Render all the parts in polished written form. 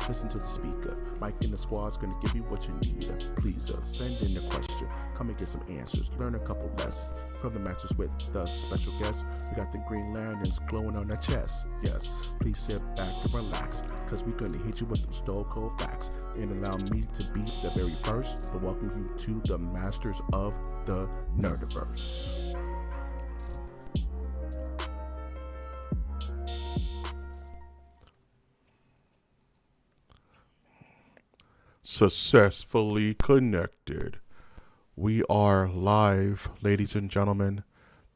Listen to the speaker. Mike and the squad's gonna give you what you need. Please send in a question. Come and get some answers. Learn a couple lessons from the masters with the special guests. We got the green lanterns glowing on their chest. Yes, please sit back and relax, cause we're gonna hit you with them stone cold facts. And allow me to be the very first to welcome you to the masters of the Nerdiverse. Successfully connected. We are live, ladies and gentlemen.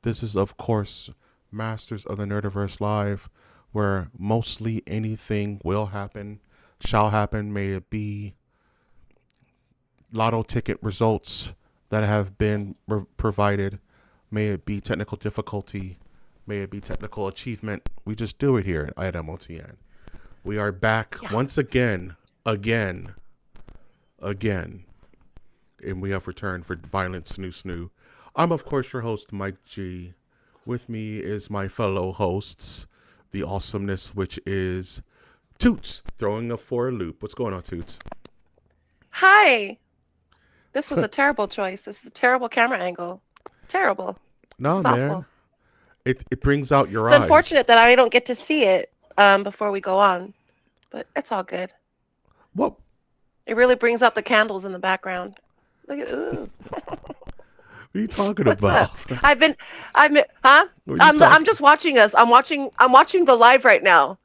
This is, of course, Masters of the Nerdiverse Live, where mostly anything will happen, shall happen. May it be lotto ticket results that have been provided. May it be technical difficulty. May it be technical achievement. We just do it here at MOTN. We are back once again, and we have returned for Violent Snoo. I'm, of course, your host, Mike G. With me is my fellow hosts, the awesomeness, which is Toots, throwing us for a loop. What's going on, Toots? Hi. This was a terrible choice. This is a terrible camera angle. Terrible. No, man. Awful. It brings out your eyes. It's unfortunate that I don't get to see it before we go on, but it's all good. What? It really brings out the candles in the background. Look at ooh. What are you talking about? I'm just watching us. I'm watching the live right now.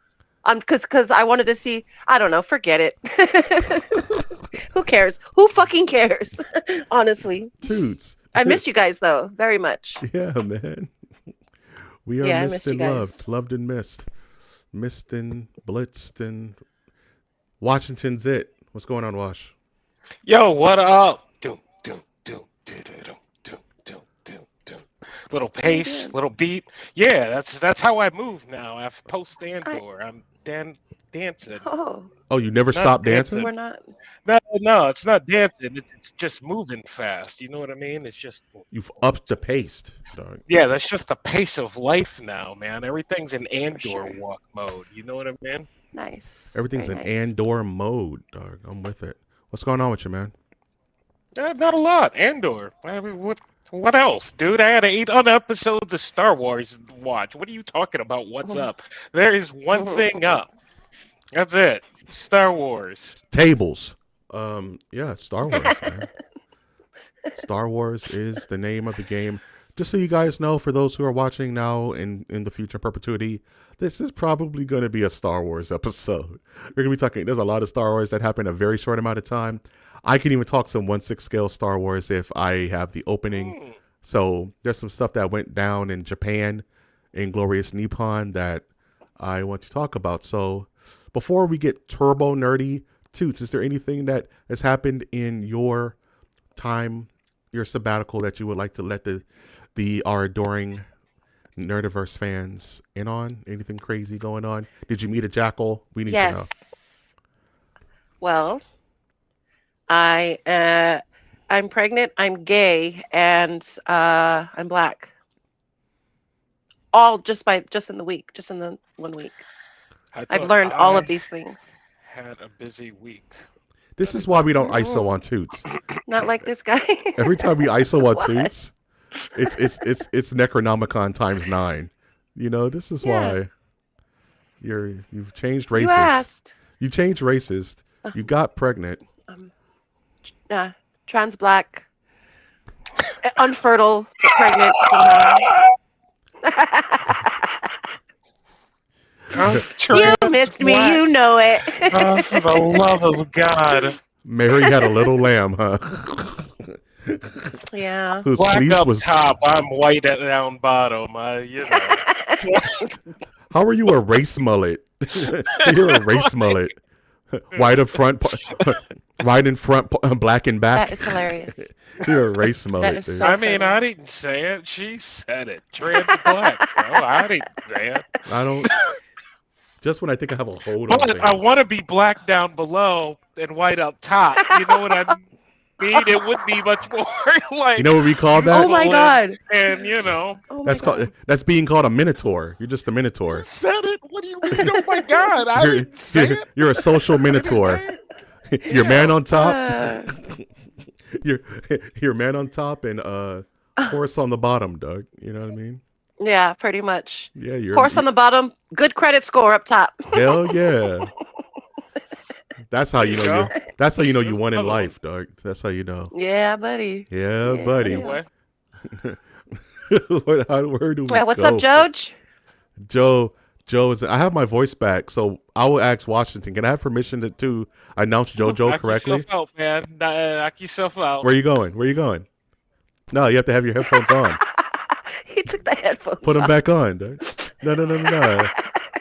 Because I wanted to see. I don't know. Forget it. Who cares? Who fucking cares? Honestly. Toots. I missed you guys though, very much. Yeah, man. We are missed and loved and missed. Missed and blitzed and Washington's it. What's going on, Wash? Yo, what up? Little pace, little beat. Yeah, that's how I move now. After post Andor, I'm dancing. Oh, you never stop dancing? We're not. No, it's not dancing. It's just moving fast. You know what I mean? It's just you've upped the pace, dog. Yeah, that's just the pace of life now, man. Everything's in Andor walk mode. You know what I mean? Nice. Everything's in Andor mode, dog. I'm with it. What's going on with you, man? Not a lot. Andor. I mean, what else, dude? I had 8 episodes of Star Wars to watch. What are you talking about? What's up? There is one thing up. That's it. Star Wars. Tables. Yeah, Star Wars, man. Star Wars is the name of the game. Just so you guys know, for those who are watching now and in the future perpetuity, this is probably going to be a Star Wars episode. We're going to be talking, there's a lot of Star Wars that happen in a very short amount of time. I can even talk some 1/6 scale Star Wars if I have the opening. So there's some stuff that went down in Japan, in Glorious Nippon, that I want to talk about. So before we get turbo nerdy, Toots, is there anything that has happened in your time, your sabbatical, that you would like to let our adoring Nerdiverse fans in on? Anything crazy going on? Did you meet a jackal? We need to know. Well, I'm pregnant, I'm gay, and I'm black. All just in the 1 week. I've learned all of these things. Had a busy week. This is why we don't ISO on Toots. Not like this guy. Every time we ISO on Toots, it's Necronomicon times 9. You know, this is why you've changed races. You asked. You changed races. You got pregnant. Trans black, unfertile, pregnant somehow. You missed me, you know it. Oh, for the love of God. Mary had a little lamb, huh? Yeah. Whose Black fleece up was... top, I'm white at down bottom. You know. How are you a race mullet? You're a race mullet. White up front, right in front, black in back. That is hilarious. You're a race mullet. That is dude. so I mean, funny. I didn't say it. She said it. Trans black, bro. I didn't say it. I don't. Just when I think I have a hold on But things. I want to be black down below and white up top. You know what I mean? It would be much more like. You know what we call that? Oh my God. And you know. Oh my God. That's being called a minotaur. You're just a minotaur. Who said it? What do you mean? Oh my God! I didn't say it. You're a social minotaur. You're man on top. Uh, You're man on top and horse on the bottom, Doug. You know what I mean? yeah, pretty much. Yeah, you're Horse on the bottom, good credit score up top. hell yeah. That's how you know There you you're. That's how you know you That's won in another one. life, Doug. That's how you know. Yeah, buddy. Yeah, Yeah. buddy. Anyway, Where do we Well, what's go? up, Joj? Joe is. I have my voice back, so I will ask Washington. Can I have permission to announce JoJo knock correctly? yourself out, man. Knock yourself out. Where you going? Where you going? No, you have to have your headphones on. He took the headphones Put them off. back on, Doug. No.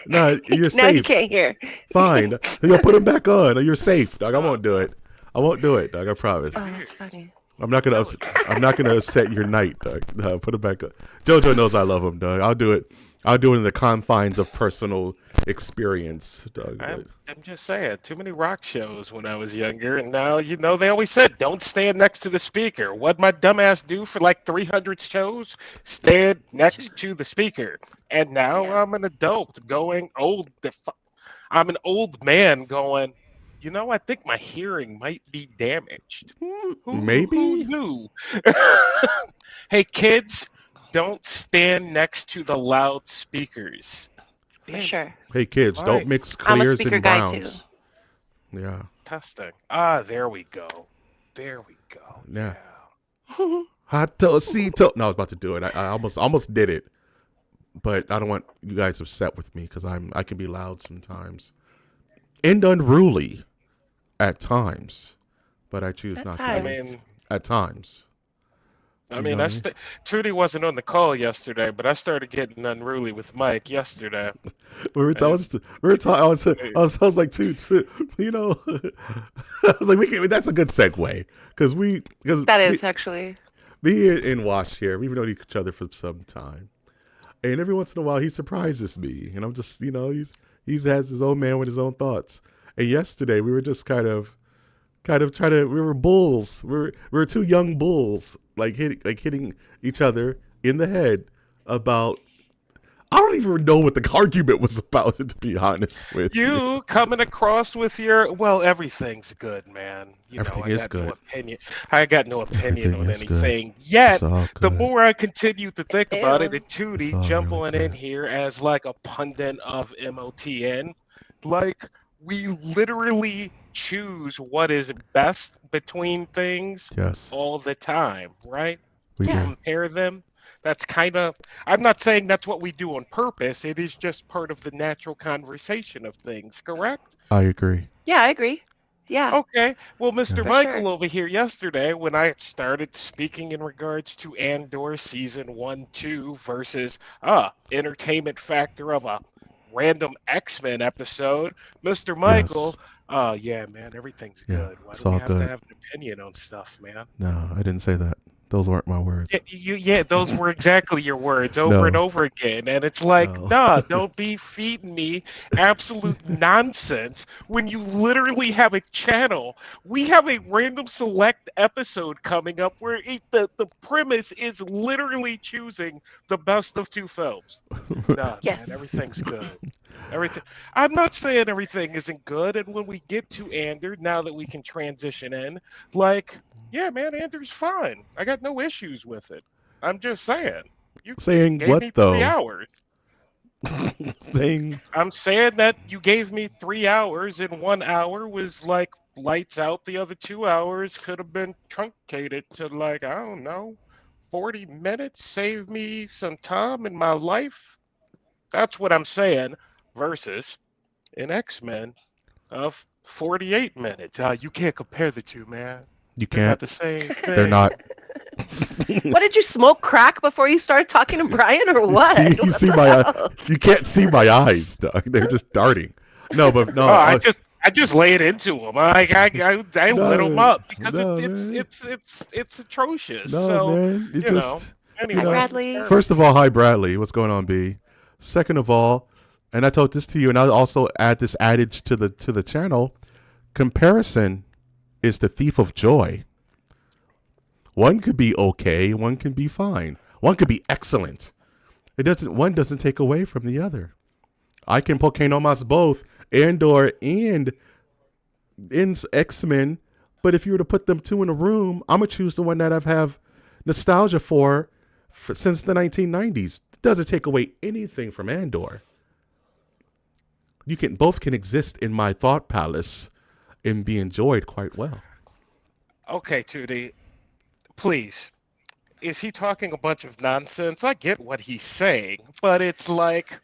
No, you're Now safe. he can't hear. Fine. Yo, put them back on. You're safe, Doug. I won't do it. I won't do it, Doug. I promise. Oh, that's funny. I'm not gonna. I'm not gonna upset your night, Doug. No, put them back on. JoJo knows I love him, Doug. I'll do it. I'll do it in the confines of personal experience, Doug. I'm just saying, too many rock shows when I was younger, and now they always said don't stand next to the speaker. What'd my dumbass do for like 300 shows? Stand next to the speaker. And now I'm an adult going old. I'm an old man going. I think my hearing might be damaged. Maybe. Who knew? Hey kids, don't stand next to the loudspeakers. For sure. Hey kids, Right. don't mix I'm a clears speaker and guy, browns. Yeah. Testing. There we go. There we go. Yeah. Hotosito. No, I was about to do it. I almost did it, but I don't want you guys upset with me because I can be loud sometimes and unruly at times, but I choose not I to. Be. mean, At times. I You mean, know what I mean? Trudy wasn't on the call yesterday, but I started getting unruly with Mike yesterday. We were talking. I was like, dude, you know, I was like, that's a good segue because That is actually. me and Wash here, we've known each other for some time, and every once in a while he surprises me, and I'm just, he's has his own man with his own thoughts. And yesterday we were just kind of trying to. We were bulls. We were two young bulls, hitting each other in the head about. I don't even know what the argument was about, to be honest with you. You coming across with everything's good, man. Everything is good. No opinion. I got no opinion Everything on is good. anything yet. It's all The good. more I continue to think about it, Ew. and Tootie It's all jumping really in good. here as like a pundit of MOTN, like we literally choose what is best between things Yes, all the time, right? we Yeah. do. Compare them. That's I'm not saying that's what we do on purpose. It is just part of the natural conversation of things, correct? I agree. Yeah, I agree. Yeah. Okay. Well, Mr. Yeah. For Michael sure. over here yesterday, when I started speaking in regards to Andor season 1, 2 versus entertainment factor of a random X-Men episode, Mr. Michael, yeah, man, everything's Yeah, good. Why it's do we all have good. to have an opinion on stuff, man? No, I didn't say that. Those weren't my words. Yeah, those were exactly your words over and No. over again. And it's like, No. nah, don't be feeding me absolute nonsense when you literally have a channel. We have a random select episode coming up where the premise is literally choosing the best of two films. Nah, Yes. man, everything's good. Everything. I'm not saying everything isn't good. And when we get to Andor, now that we can transition in, like, yeah, man, Andor's fine. I got no issues with it. I'm just saying. You Saying gave what me 3 though? hours. Saying I'm saying that you gave me 3 hours, and 1 hour was like lights out. The other 2 hours could have been truncated to like, I don't know, 40 minutes. Save me some time in my life. That's what I'm saying. Versus an X-Men of 48 minutes. You can't compare the two, man. you They're not can't. the same thing. They're not. What did you smoke crack before you started talking to Brian, or what? You see my. You can't see my eyes, Doug. They're just darting. No, but no. I just laid into them. I lit them up because no, it's atrocious. no, so man. You you know, just. anyway, Hi, Bradley. First of all, hi Bradley. What's going on, B? Second of all, and I told this to you, and I'll also add this adage to the channel. Comparison is the thief of joy. One could be okay, one can be fine. One could be excellent. One doesn't take away from the other. I can Pokénomas both Andor and X-Men. But if you were to put them two in a room, I'm gonna choose the one that I've have nostalgia for since the 1990s. It doesn't take away anything from Andor. Both can exist in my thought palace and be enjoyed quite well. Okay, Tootie, please. Is he talking a bunch of nonsense? I get what he's saying, but it's like,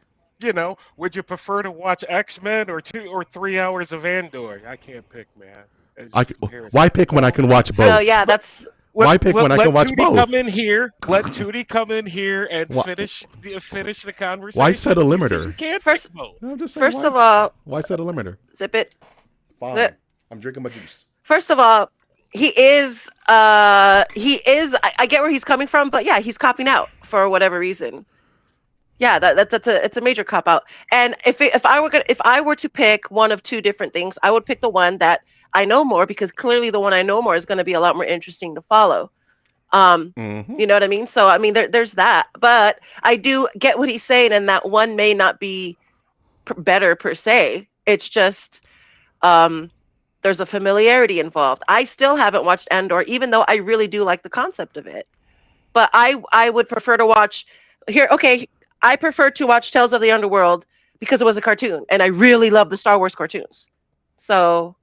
would you prefer to watch X-Men or 2 or 3 hours of Andor? I can't pick, man. It's I just why comparison. pick when I can watch So both? yeah, that's Why pick when I Let can watch Tootie both? come in here. Let Tootie come in here and Why, finish the why set a conversation. You see, you limiter? can't pick first. both. I'm just saying First of all, why set a limiter? zip it. Fine. I'm drinking my juice. First of all, I get where he's coming from, but yeah, he's copping out for whatever reason. Yeah, it's a major cop out. And if I were to pick one of two different things, I would pick the one that I know more, because clearly the one I know more is going to be a lot more interesting to follow. Mm-hmm. You know what I mean? So I mean, there's that, but I do get what he's saying, and that one may not be better per se. It's just um, there's a familiarity involved. I still haven't watched Andor, even though I really do like the concept of it. But I would prefer to watch here. Okay, I prefer to watch Tales of the Underworld because it was a cartoon, and I really love the Star Wars cartoons. So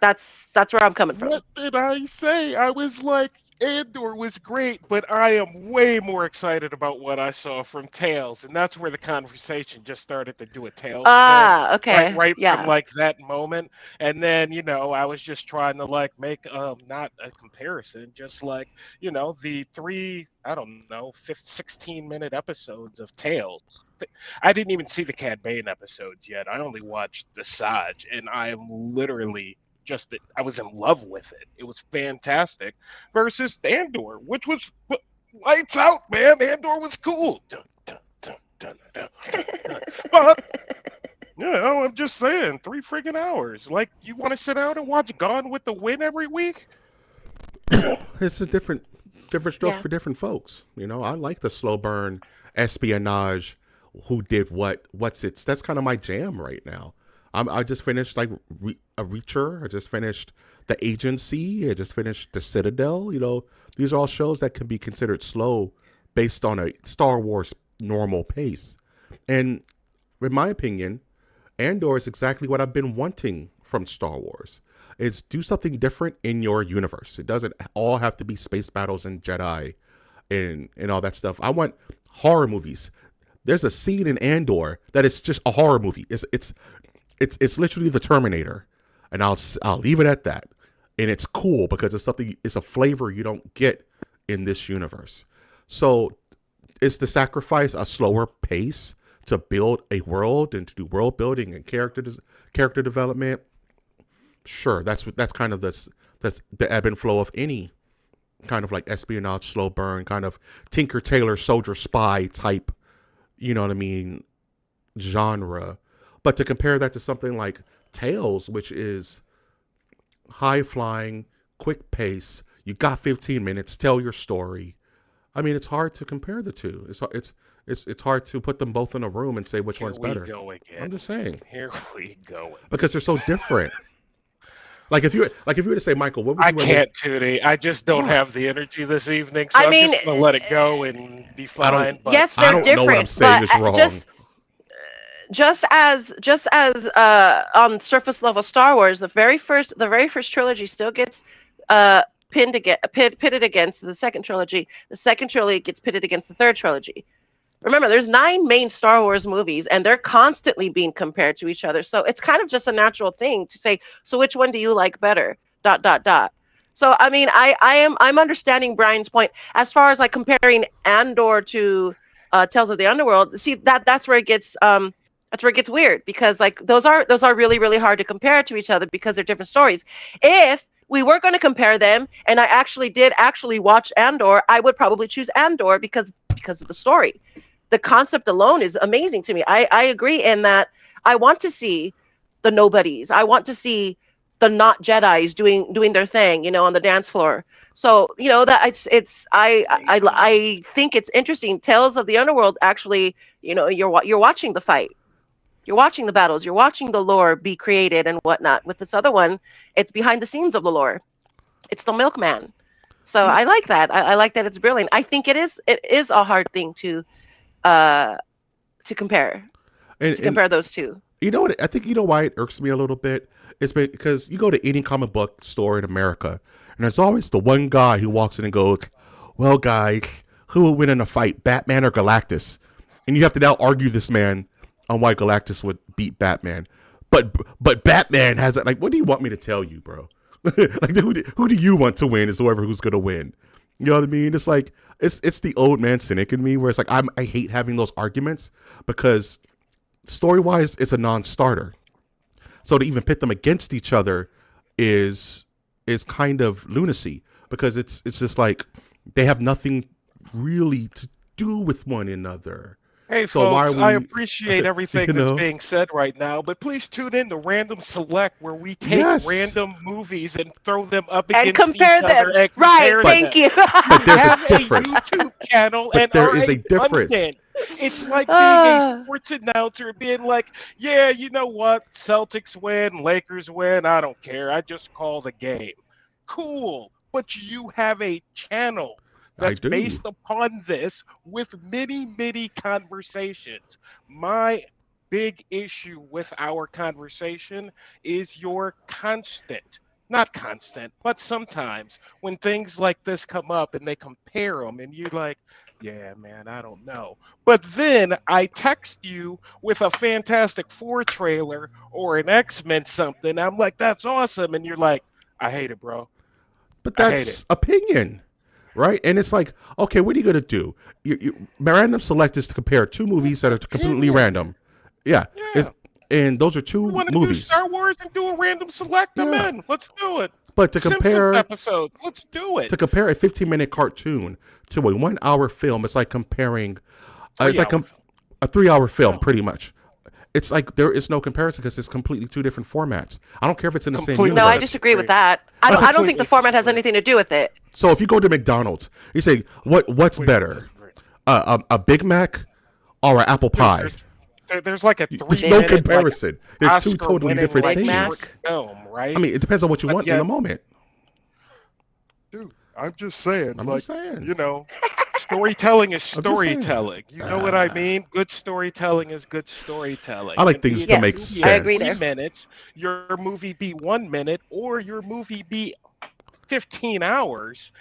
that's where I'm coming from. What did I say? I was like, Andor was great, but I am way more excited about what I saw from Tales, and that's where the conversation just started to do a tailspin. Ah, Right, okay, right from yeah. like that moment, and then I was just trying to like make not a comparison, just like the three, I don't know, 16-minute episodes of Tales. I didn't even see the Cad Bane episodes yet. I only watched the Saj, and I am literally just that I was in love with it. It was fantastic. Versus Andor, which was lights out, man. Andor was cool. Dun, dun, dun, dun, dun, dun, dun. But I'm just saying, 3 friggin' hours. Like, you want to sit down and watch Gone with the Wind every week? It's a different stroke Yeah. for different folks. I like the slow burn espionage. Who did what's it's that's kind of my jam right now. I just finished like a Reacher. I just finished The Agency. I just finished The Citadel. These are all shows that can be considered slow based on a Star Wars normal pace. And in my opinion, Andor is exactly what I've been wanting from Star Wars. It's do something different in your universe. It doesn't all have to be space battles and Jedi and all that stuff. I want horror movies. There's a scene in Andor that is just a horror movie. It's literally the Terminator, and I'll leave it at that. And it's cool because it's a flavor you don't get in this universe. So is the sacrifice a slower pace to build a world and to do world building and character development? Sure, that's kind of that's the ebb and flow of any kind of like espionage, slow burn, kind of Tinker Tailor Soldier Spy type, you know what I mean, genre. But to compare that to something like Tales, which is high flying, quick pace, you got 15 minutes, tell your story. I mean, it's hard to compare the two. It's hard to put them both in a room and say which one's better. Here we go again. I'm just saying. Here we go. Because they're so different. Like if you were to say, Michael, what would you I can't, Tootie. I just don't have the energy this evening, so I I'm mean, just gonna let it go and be fine. But yes, I they're don't know what I'm different, saying but is wrong. just as on surface level Star Wars, the very first trilogy still gets pitted against the second trilogy. The second trilogy gets pitted against the third trilogy. Remember, there's 9 main Star Wars movies, and they're constantly being compared to each other. So it's kind of just a natural thing to say, so which one do you like better? ... So I mean, I'm understanding Brian's point as far as like comparing Andor to Tales of the Underworld. See, that's where it gets weird, because like those are really, really hard to compare to each other because they're different stories. If we were going to compare them, and I did watch Andor, I would probably choose Andor because of the story. The concept alone is amazing to me. I agree in that I want to see the nobodies. I want to see the not Jedis doing their thing, on the dance floor. So that I think it's interesting. Tales of the Underworld, actually, you're watching the fight. You're watching the battles. You're watching the lore be created and whatnot. With this other one, it's behind the scenes of the lore. It's the milkman. So You know, I like that. I like that it's brilliant. I think it is. It is a hard thing uh to compare and those two. you know what? I think you know why it irks me a little bit. It's because you go to any comic book store in America, and there's always the one guy who walks in and goes, "Well, guys, who will win in a fight, Batman or Galactus?" And you have to now argue this man on why Galactus would beat Batman. But Batman has it. Like, what do you want me to tell you, bro? Like, who do you want to win? Is whoever who's gonna win. You know what I mean? It's like it's the old man cynic in me where it's like I hate having those arguments because story wise it's a non-starter. So to even pit them against each other is kind of lunacy because it's just like they have nothing really to do with one another. Hey, So why are folks, we, I appreciate everything you that's know? being said right now, but please tune in to Random Select, where we take Yes, random movies and throw them up And against each compare them. other and Right. compare but them. Thank you. but You there's a have a difference. YouTube channel But and there are is a a difference. pundit. It's like being a Ah, sports announcer being like, yeah, you know what? Celtics win, Lakers win. I don't care. I just call the game. Cool. But you have a channel I that's do. based upon this with many, many conversations. My big issue with our conversation is your constant, not constant, but sometimes when things like this come up and they compare them and you're like, yeah, man, I don't know. But then I text you with a Fantastic Four trailer or an X-Men something. I'm like, that's awesome. And you're like, I hate it, bro. But I hate it. that's opinion, right? And it's like, okay, what are you gonna do? Random select is to compare two movies that are completely Opinion. random. Yeah, Yeah. and those are You two want to do movies. Star Wars and do a random select? I'm Yeah, in. Let's do it. but Simpsons episode. Let's do it. to compare a 15-minute cartoon to a 1 hour film, it's like comparing, it's Three like hour. a 3 hour film, Yeah. pretty much. It's like there is no comparison because it's completely two different formats. I don't care if it's in the same Completely no, I universe. disagree with disagree. that. I I don't think the completely format has disagree. anything to do with it. So if you go to McDonald's, you say what's Completely better, disagree. a Big Mac or an apple Dude, pie? there's like a There's no 3 minute like comparison. They're two Oscar totally winning different like Big Mac. things. short film, right? I mean, it depends on what you But want in yet, the moment. Dude, I'm just saying, I'm like, just saying. you know, storytelling is I'm just saying. storytelling. You know what I mean? Good storytelling is good storytelling. I like And things be to it make Yes, movie I at agree sense. 3 there. minutes, your movie be 1 minute, or your movie be 15 hours.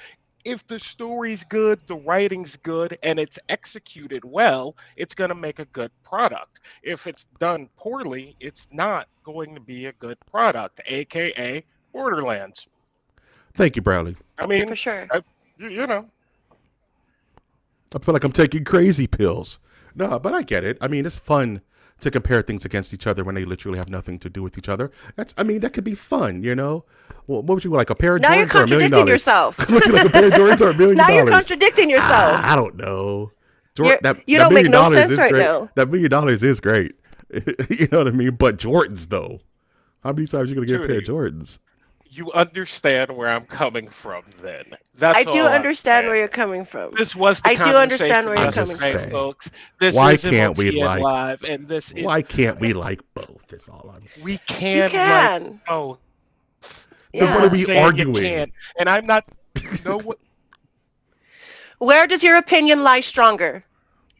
If the story's good, the writing's good, and it's executed well, it's going to make a good product. If it's done poorly, it's not going to be a good product, aka Borderlands. Thank you, Bradley. I mean, For sure. you know, I feel like I'm taking crazy pills. No, but I get it. I mean, it's fun to compare things against each other when they literally have nothing to do with each other. I mean, that could be fun, you know? Well, what would you like, a pair of Now you're Jordans or $1 million? contradicting yourself. Would you like a pair of Jordans or $1 million? Now you're contradicting yourself. I don't know. You don't make no sense is right great. now. That $1 million is great. You know what I mean? But Jordans, though. How many times are you going to get a pair of Jordans? you understand where I'm coming from then. That's I do all I'm understand where saying. you're coming from. This was the I do understand where you're conversation coming yesterday, from. folks. This Why is can't we MOTN like- Live, and this is Why can't we like both? Is all I'm saying. we You can can. like both. Then Yeah. what are we Saying you arguing? can't, and I'm not. No, what? Where does your opinion lie stronger?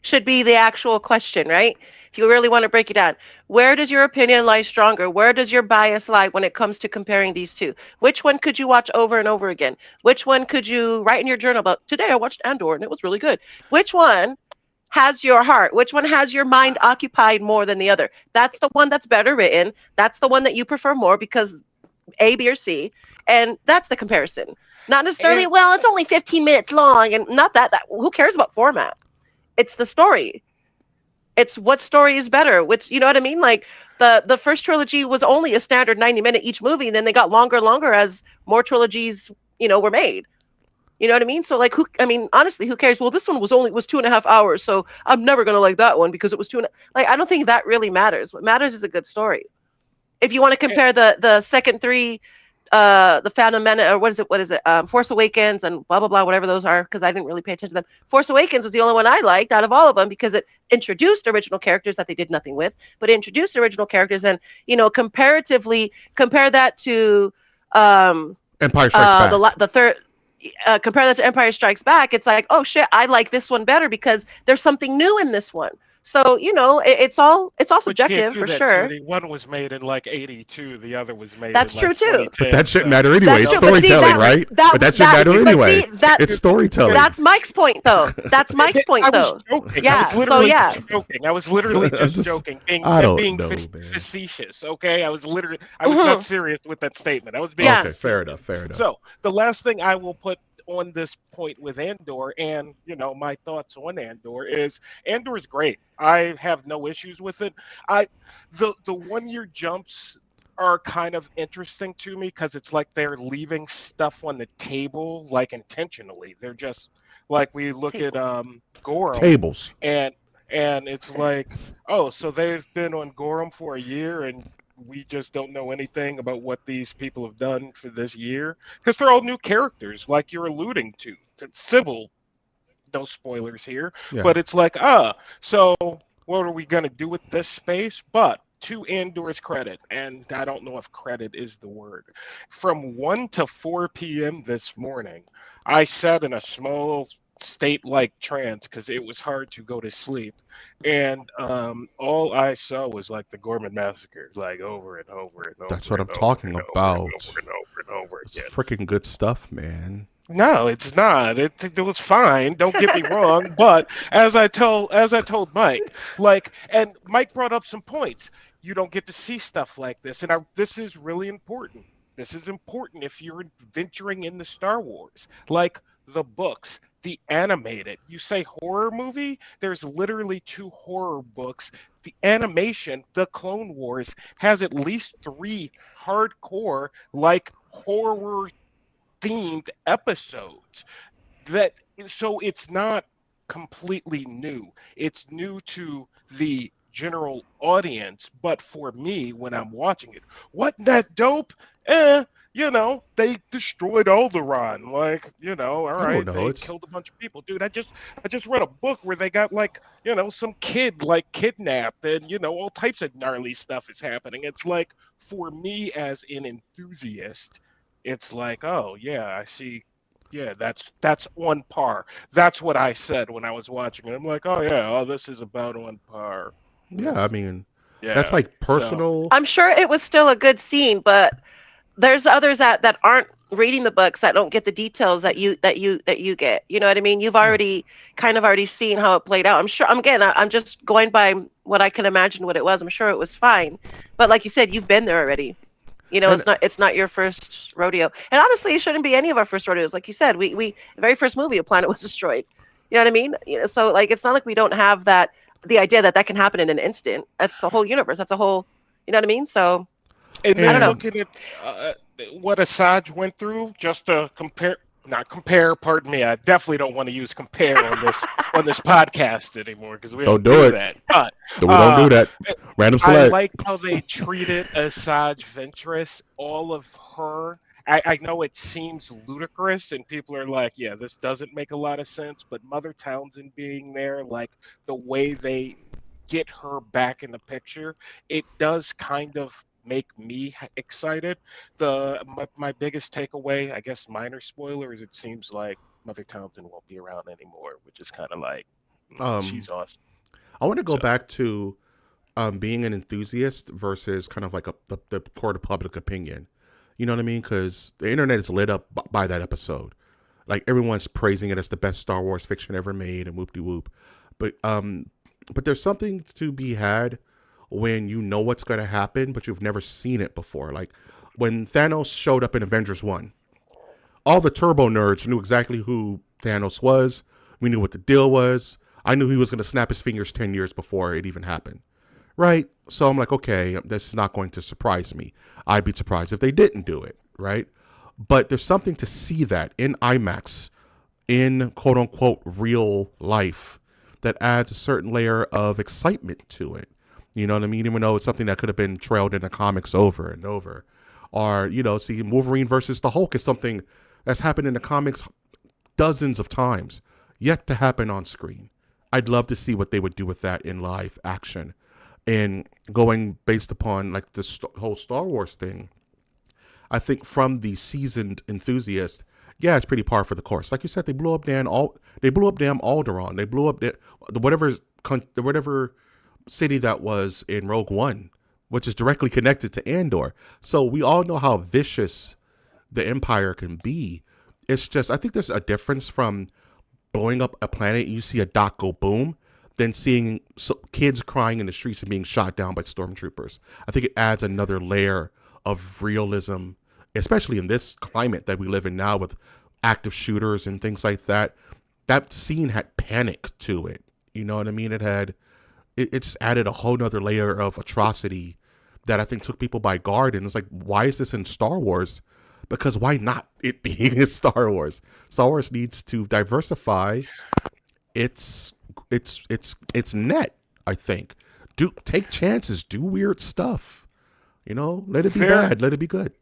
Should be the actual question, right? If you really want to break it down, where does your opinion lie stronger? Where does your bias lie when it comes to comparing these two? Which one could you watch over and over again? Which one could you write in your journal about? Today I watched Andor and it was really good. Which one has your heart? Which one has your mind occupied more than the other? That's the one that's better written. That's the one that you prefer more because A, B, or C. And that's the comparison. Not necessarily, And- well, it's only 15 minutes long and not that who cares about format? It's the story. It's what story is better, which, you know what I mean? Like the first trilogy was only a standard 90-minute each movie, and then they got longer and longer as more trilogies, were made. You know what I mean? So like honestly, who cares? Well, this one was 2.5 hours, so I'm never gonna like that one because it was I don't think that really matters. What matters is a good story. If you want to compare the second three the Phantom Menace, or what is it? Force Awakens and blah blah blah, whatever those are, because I didn't really pay attention to them. Force Awakens was the only one I liked out of all of them because it introduced original characters that they did nothing with, but it introduced original characters, and comparatively compare that to Empire Strikes Back. the third. Compare that to Empire Strikes Back, it's like, oh shit, I like this one better because there's something new in this one. So it's all subjective for sure. Judy. One was made in like '82, the other was made. That's in true like too. But that shouldn't matter anyway. It's true, but see, storytelling, right? But that shouldn't matter anyway. It's storytelling. That's Mike's point, though. That's Mike's point, though. I was joking. Yeah, I was literally so, just joking. I was literally just joking, being facetious. Okay, I was not serious with that statement. I was being okay. Fair enough. So the last thing I will put on this point with Andor, and my thoughts on Andor is great. I have no issues with it. The 1 year jumps are kind of interesting to me because it's like they're leaving stuff on the table, like intentionally. They're just like, we look at Gorham tables, and it's like, oh, so they've been on Gorham for a year and we just don't know anything about what these people have done for this year, because they're all new characters, like you're alluding to. It's civil, no spoilers here, but it's like, so what are we going to do with this space? But to Andor's credit, and I don't know if credit is the word, from 1 to 4 p.m. this morning, I sat in a small state-like trance because it was hard to go to sleep, and all I saw was like the Gorman massacre, like over and over and over. That's what I'm talking about. Over and over it's again. Freaking good stuff, man. No, it's not. It was fine. Don't get me wrong, but as I told Mike, and Mike brought up some points. You don't get to see stuff like this, and this is really important. This is important if you're venturing into Star Wars, like the books. The animated, you say horror movie, there's literally 2 horror books. The animation, The Clone Wars, has at least 3 hardcore, like, horror themed episodes. So it's not completely new. It's new to the general audience, but for me, when I'm watching it, wasn't that dope? They destroyed Alderaan. All right, they killed a bunch of people. Dude, I just read a book where they got some kid kidnapped, and all types of gnarly stuff is happening. It's like, for me as an enthusiast, it's like, oh yeah, I see. Yeah, that's on par. That's what I said when I was watching it. I'm like, oh yeah, this is about on par. Yeah, I mean, that's like personal. I'm sure it was still a good scene, but there's others that aren't reading the books that don't get the details that you get. You know what I mean? You've already seen how it played out. I'm just going by what I can imagine what it was. I'm sure it was fine, but like you said, you've been there already. It's not your first rodeo, and honestly, it shouldn't be any of our first rodeos. Like you said, we the very first movie, a planet was destroyed. You know what I mean? So like, it's not like we don't have the idea that can happen in an instant. That's the whole universe. That's a whole. You know what I mean? So. And I don't know. Looking at what Asajj went through, just to not compare. Pardon me. I definitely don't want to use compare on this podcast anymore because we don't do that. But we don't do that. Random select. I like how they treated Asajj Ventress. All of her. I know it seems ludicrous, and people are like, "Yeah, this doesn't make a lot of sense." But Mother Townsend being there, like the way they get her back in the picture, it does kind of make me excited. My biggest takeaway, I guess minor spoiler, is it seems like Mother Townsend won't be around anymore, which is kind of like, she's awesome. I want to go back to being an enthusiast versus kind of like the court of public opinion. You know what I mean? Because the internet is lit up by that episode. Like, everyone's praising it as the best Star Wars fiction ever made and whoop-de-whoop. But there's something to be had when you know what's going to happen, but you've never seen it before. Like, when Thanos showed up in Avengers 1, all the turbo nerds knew exactly who Thanos was. We knew what the deal was. I knew he was going to snap his fingers 10 years before it even happened. Right? So I'm like, okay, this is not going to surprise me. I'd be surprised if they didn't do it. Right? But there's something to see that in IMAX, in quote unquote real life, that adds a certain layer of excitement to it. You know what I mean? Even though it's something that could have been trailed in the comics over and over. or see Wolverine versus the Hulk is something that's happened in the comics dozens of times, yet to happen on screen. I'd love to see what they would do with that in live action. And going based upon like this whole Star Wars thing, I think from the seasoned enthusiast, yeah, it's pretty par for the course. Like you said, they blew up damn Alderaan. They blew up whatever city that was in Rogue One, which is directly connected to Andor. So we all know how vicious the Empire can be. It's just, I think there's a difference from blowing up a planet, you see a dot go boom, than seeing kids crying in the streets and being shot down by stormtroopers. I think it adds another layer of realism, especially in this climate that we live in now with active shooters and things like that. That scene had panic to it. You know what I mean? It just added a whole nother layer of atrocity that I think took people by guard. And it's like, why is this in Star Wars? Because why not it being in Star Wars? Star Wars needs to diversify its net, I think. Take chances, do weird stuff. Let it be bad, let it be good.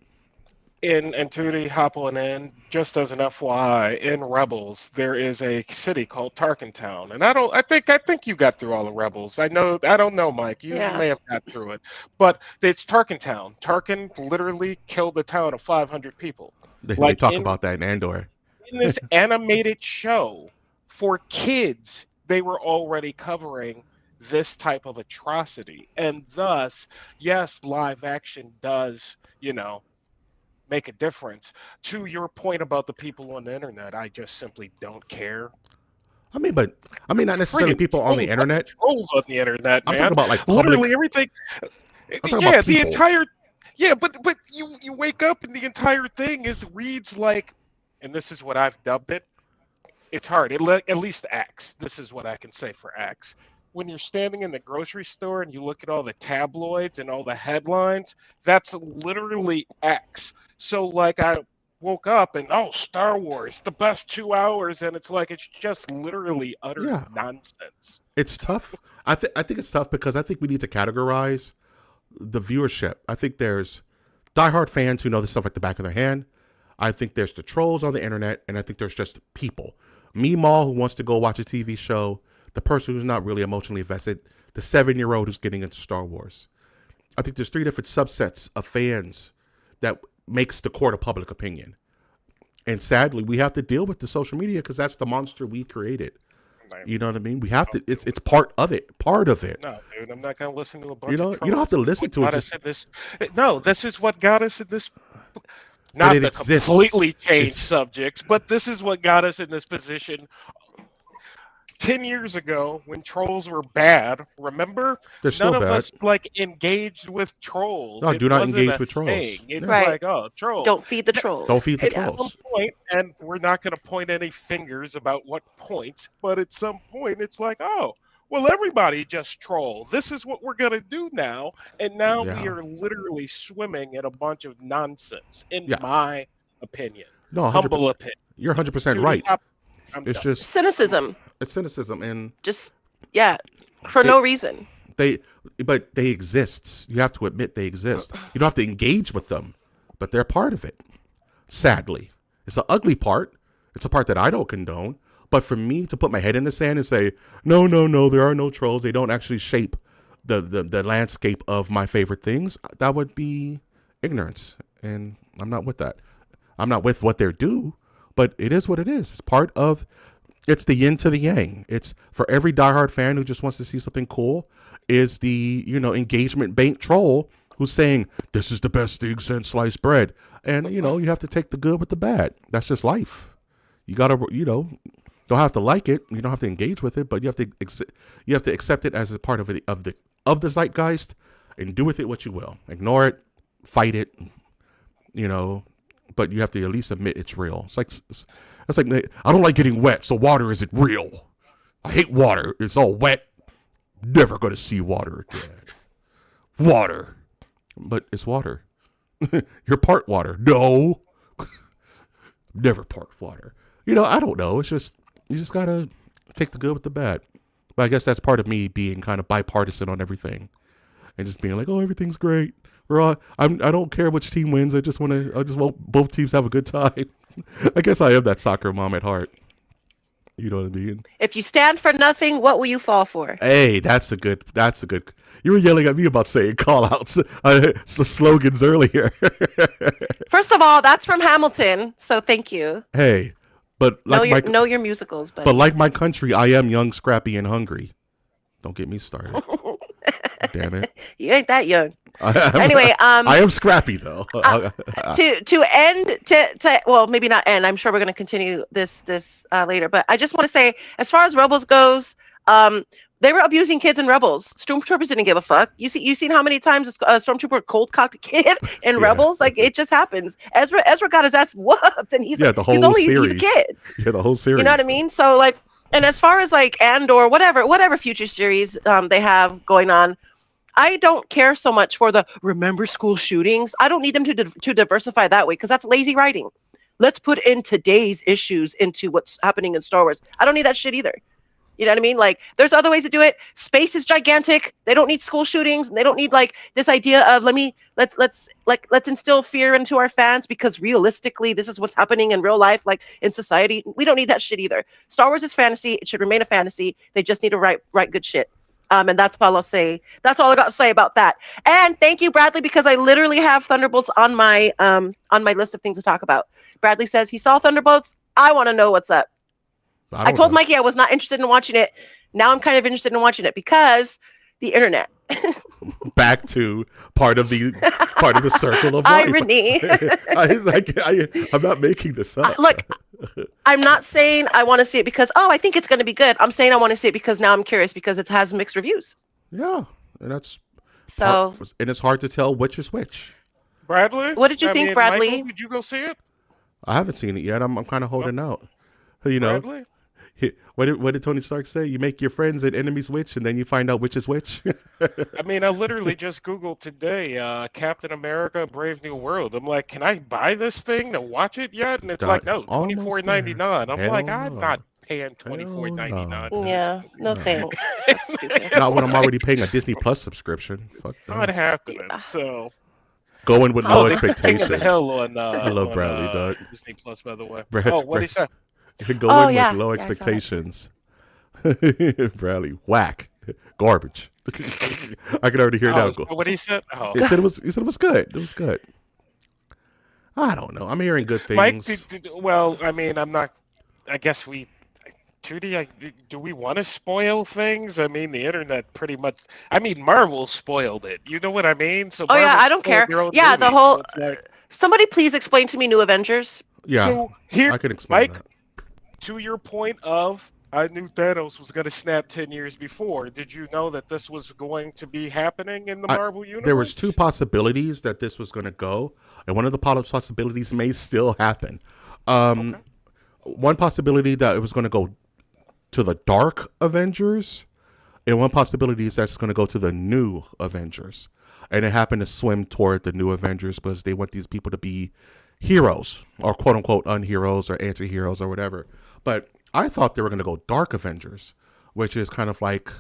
And Tootie hopping in, just as an FYI, in Rebels there is a city called Tarkintown, and I think you got through all the Rebels. I don't know, Mike. You may have got through it, but it's Tarkintown. Tarkin literally killed a town of 500 people. They talk about that in Andor. In this animated show for kids, they were already covering this type of atrocity, and thus, yes, live action does, make a difference. To your point about the people on the internet, I just simply don't care. Not necessarily people on the internet. Trolls on the internet, man. I'm talking about like literally everything. Yeah, the entire. Yeah, but you wake up and the entire thing reads like, and this is what I've dubbed it. It's hard. At least X. This is what I can say for X. When you're standing in the grocery store and you look at all the tabloids and all the headlines, that's literally X. So like I woke up and Star Wars, the best 2 hours, and it's like it's just literally utter nonsense. It's tough. I think it's tough because I think we need to categorize the viewership. I think there's diehard fans who know this stuff like the back of their hand. I think there's the trolls on the internet, and I think there's just people. Me, Maul, who wants to go watch a TV show, the person who's not really emotionally invested, the 7-year-old who's getting into Star Wars. I think there's 3 different subsets of fans that makes the court of public opinion. And sadly, we have to deal with the social media because that's the monster we created. You know what I mean? We have to. It's part of it. Part of it. No, dude, I'm not gonna listen to a bunch. You of don't have to listen to it. No, this is what got us in this. Not the completely changed subjects, but this is what got us in this position. 10 years ago, when trolls were bad, remember? They're still None of bad. us engaged with trolls. No, do not engage with trolls. It's Right. like, trolls. Don't feed the trolls. Don't feed the At some trolls. point, and we're not going to point any fingers about what point, but at some point, it's like, well, everybody just troll. This is what we're going to do now, and now we are literally swimming in a bunch of nonsense, in my opinion. No, humble opinion. You're 100% right. It's done. just Cynicism. It's cynicism, and Just for no reason. But they exist. You have to admit they exist. You don't have to engage with them, but they're part of it. Sadly, it's an ugly part. It's a part that I don't condone. But for me to put my head in the sand and say, no, there are no trolls. They don't actually shape the landscape of my favorite things. That would be ignorance, and I'm not with that. I'm not with what they're due, but it is what it is. It's part of. It's the yin to the yang. It's for every diehard fan who just wants to see something cool is the, engagement bait troll who's saying, this is the best thing since sliced bread. And, you have to take the good with the bad. That's just life. You got to, don't have to like it. You don't have to engage with it, but you have to accept it as a part of the zeitgeist and do with it what you will. Ignore it, fight it, but you have to at least admit it's real. It's like, I don't like getting wet, so water isn't real. I hate water. It's all wet. Never going to see water again. Water. But it's water. You're part water. No. Never part water. I don't know. It's just, you just got to take the good with the bad. But I guess that's part of me being kind of bipartisan on everything. And just being like, everything's great. I don't care which team wins. I just want both teams to have a good time. I guess I am that soccer mom at heart. You know what I mean? If you stand for nothing, what will you fall for? Hey, that's a good. You were yelling at me about saying call outs, slogans earlier. First of all, that's from Hamilton, so thank you. Hey, but Know your musicals, but like my country, I am young, scrappy, and hungry. Don't get me started. Damn it. You ain't that young. Anyway, I am scrappy though. To end well, maybe not end. I'm sure we're going to continue this later, but I just want to say, as far as Rebels goes, they were abusing kids in Rebels. Stormtroopers didn't give a fuck. You seen how many times a Stormtrooper cold cocked a kid in Rebels? Like, it just happens. Ezra got his ass whooped, and he's a kid. Yeah, the whole series. You know what I mean? So like, and as far as like Andor, whatever future series they have going on, I don't care so much for the remember school shootings. I don't need them to diversify that way, because that's lazy writing. Let's put in today's issues into what's happening in Star Wars. I don't need that shit either. You know what I mean? Like, there's other ways to do it. Space is gigantic. They don't need school shootings, and they don't need like this idea of let's instill fear into our fans, because realistically, this is what's happening in real life, like in society. We don't need that shit either. Star Wars is fantasy. It should remain a fantasy. They just need to write good shit. And that's all I'll say. That's all I got to say about that. And thank you, Bradley, because I literally have Thunderbolts on my list of things to talk about. Bradley says he saw Thunderbolts. I want to know what's up. I told Mikey I was not interested in watching it. Now I'm kind of interested in watching it because the internet. Back to part of the circle of life. Irony. I'm not making this up. Look, I'm not saying I want to see it because, I think it's going to be good. I'm saying I want to see it because now I'm curious, because it has mixed reviews. Yeah, and that's so. And it's hard to tell which is which. Bradley, what did you think, Bradley? Michael, did you go see it? I haven't seen it yet. I'm kind of holding out. You know. Bradley? What did Tony Stark say? You make your friends and enemies which, and then you find out which is which. I mean, I literally just Googled today, Captain America: Brave New World. I'm like, can I buy this thing to watch it yet? And it's like, no, $24.99. I'm like, I'm not paying $24.99. Yeah, no thanks. Not when I'm already paying a Disney Plus subscription. Fuck that. Not happening. So. Going with low expectations. The hell on, I love Bradley, Doug. Disney Plus, by the way. What did he say? Go in with low expectations. Bradley, whack, garbage. I can already hear now. What he said? Oh. He said it was good. It was good. I don't know. I'm hearing good things. Mike, well, I mean, I'm not. I guess we. Tootie, do we want to spoil things? I mean, the internet pretty much. I mean, Marvel spoiled it. You know what I mean? So. Yeah, I don't care. Yeah, the whole. So somebody please explain to me New Avengers. Yeah. So here, I can explain Mike, that. To your point of, I knew Thanos was going to snap 10 years before. Did you know that this was going to be happening in the Marvel universe? There was two possibilities that this was going to go, and one of the possibilities may still happen. Okay. One possibility that it was going to go to the Dark Avengers, and one possibility is that's going to go to the New Avengers. And it happened to swim toward the New Avengers because they want these people to be heroes, or quote unquote unheroes, or anti-heroes, or whatever. But I thought they were going to go Dark Avengers, which is kind of like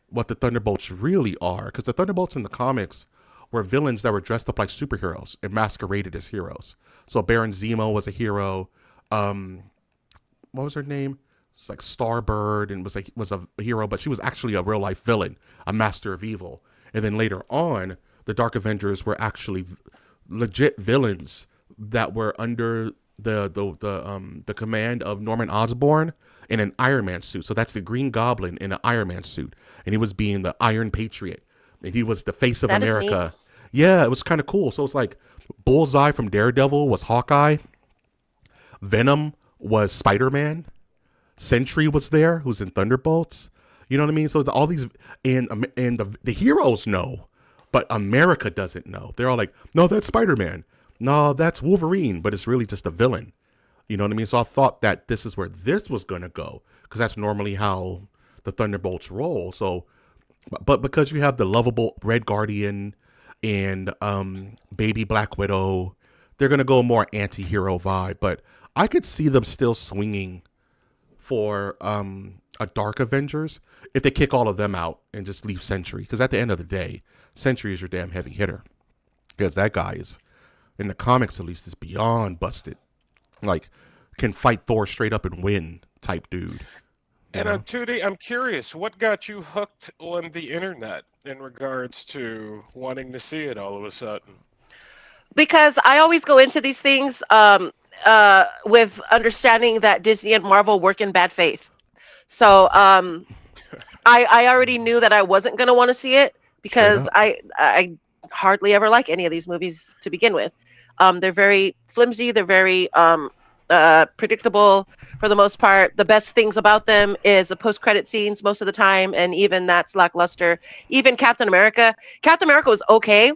what the Thunderbolts really are. Because the Thunderbolts in the comics were villains that were dressed up like superheroes and masqueraded as heroes. So Baron Zemo was a hero. What was her name? It's like Starbird, and was a hero, but she was actually a real life villain, a master of evil. And then later on, the Dark Avengers were actually legit villains that were under the command of Norman Osborn in an Iron Man suit. So that's the Green Goblin in an Iron Man suit, and he was being the Iron Patriot, and he was the face of America. Yeah, it was kind of cool. So it's like Bullseye from Daredevil was Hawkeye, Venom was Spider-Man, Sentry was there, who's in Thunderbolts. You know what I mean? So it's all these, and the heroes know, but America doesn't know. They're all like, no, that's Spider-Man. No, that's Wolverine, but it's really just a villain. You know what I mean? So I thought that this is where this was going to go, because that's normally how the Thunderbolts roll. So, but because you have the lovable Red Guardian and baby Black Widow, they're going to go more anti-hero vibe. But I could see them still swinging for a Dark Avengers if they kick all of them out and just leave Sentry. Because at the end of the day, Sentry is your damn heavy hitter. because that guy is, in the comics at least, is beyond busted. Like, can fight Thor straight up and win type dude. And Tootie, I'm curious, what got you hooked on the internet in regards to wanting to see it all of a sudden? Because I always go into these things with understanding that Disney and Marvel work in bad faith. So I already knew that I wasn't going to want to see it because I hardly ever like any of these movies to begin with. They're very flimsy. They're very predictable for the most part. The best things about them is the post-credit scenes most of the time, and even that's lackluster. Even Captain America was okay.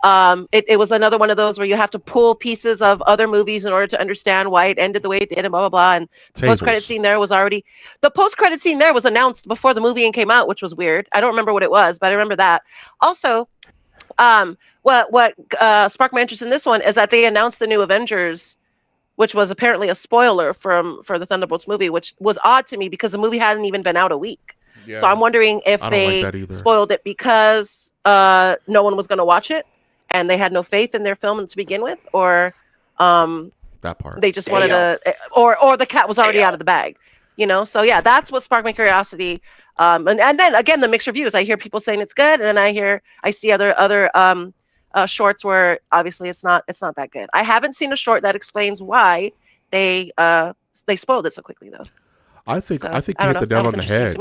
It was another one of those where you have to pull pieces of other movies in order to understand why it ended the way it did and blah, blah, blah. And the post-credit scene there was announced before the movie came out, which was weird. I don't remember what it was, but I remember that. Also, what sparked my interest in this one is that they announced the new Avengers, which was apparently a spoiler for the Thunderbolts movie, which was odd to me because the movie hadn't even been out a week. Yeah. So I'm wondering if they spoiled it because no one was going to watch it and they had no faith in their film to begin with, or that part they just wanted or the cat was already out of the bag, So yeah, that's what sparked my curiosity. And then again, the mixed reviews. I hear people saying it's good, and I see other shorts where obviously it's not that good. I haven't seen a short that explains why they spoiled it so quickly, though. I think you hit the nail on the head.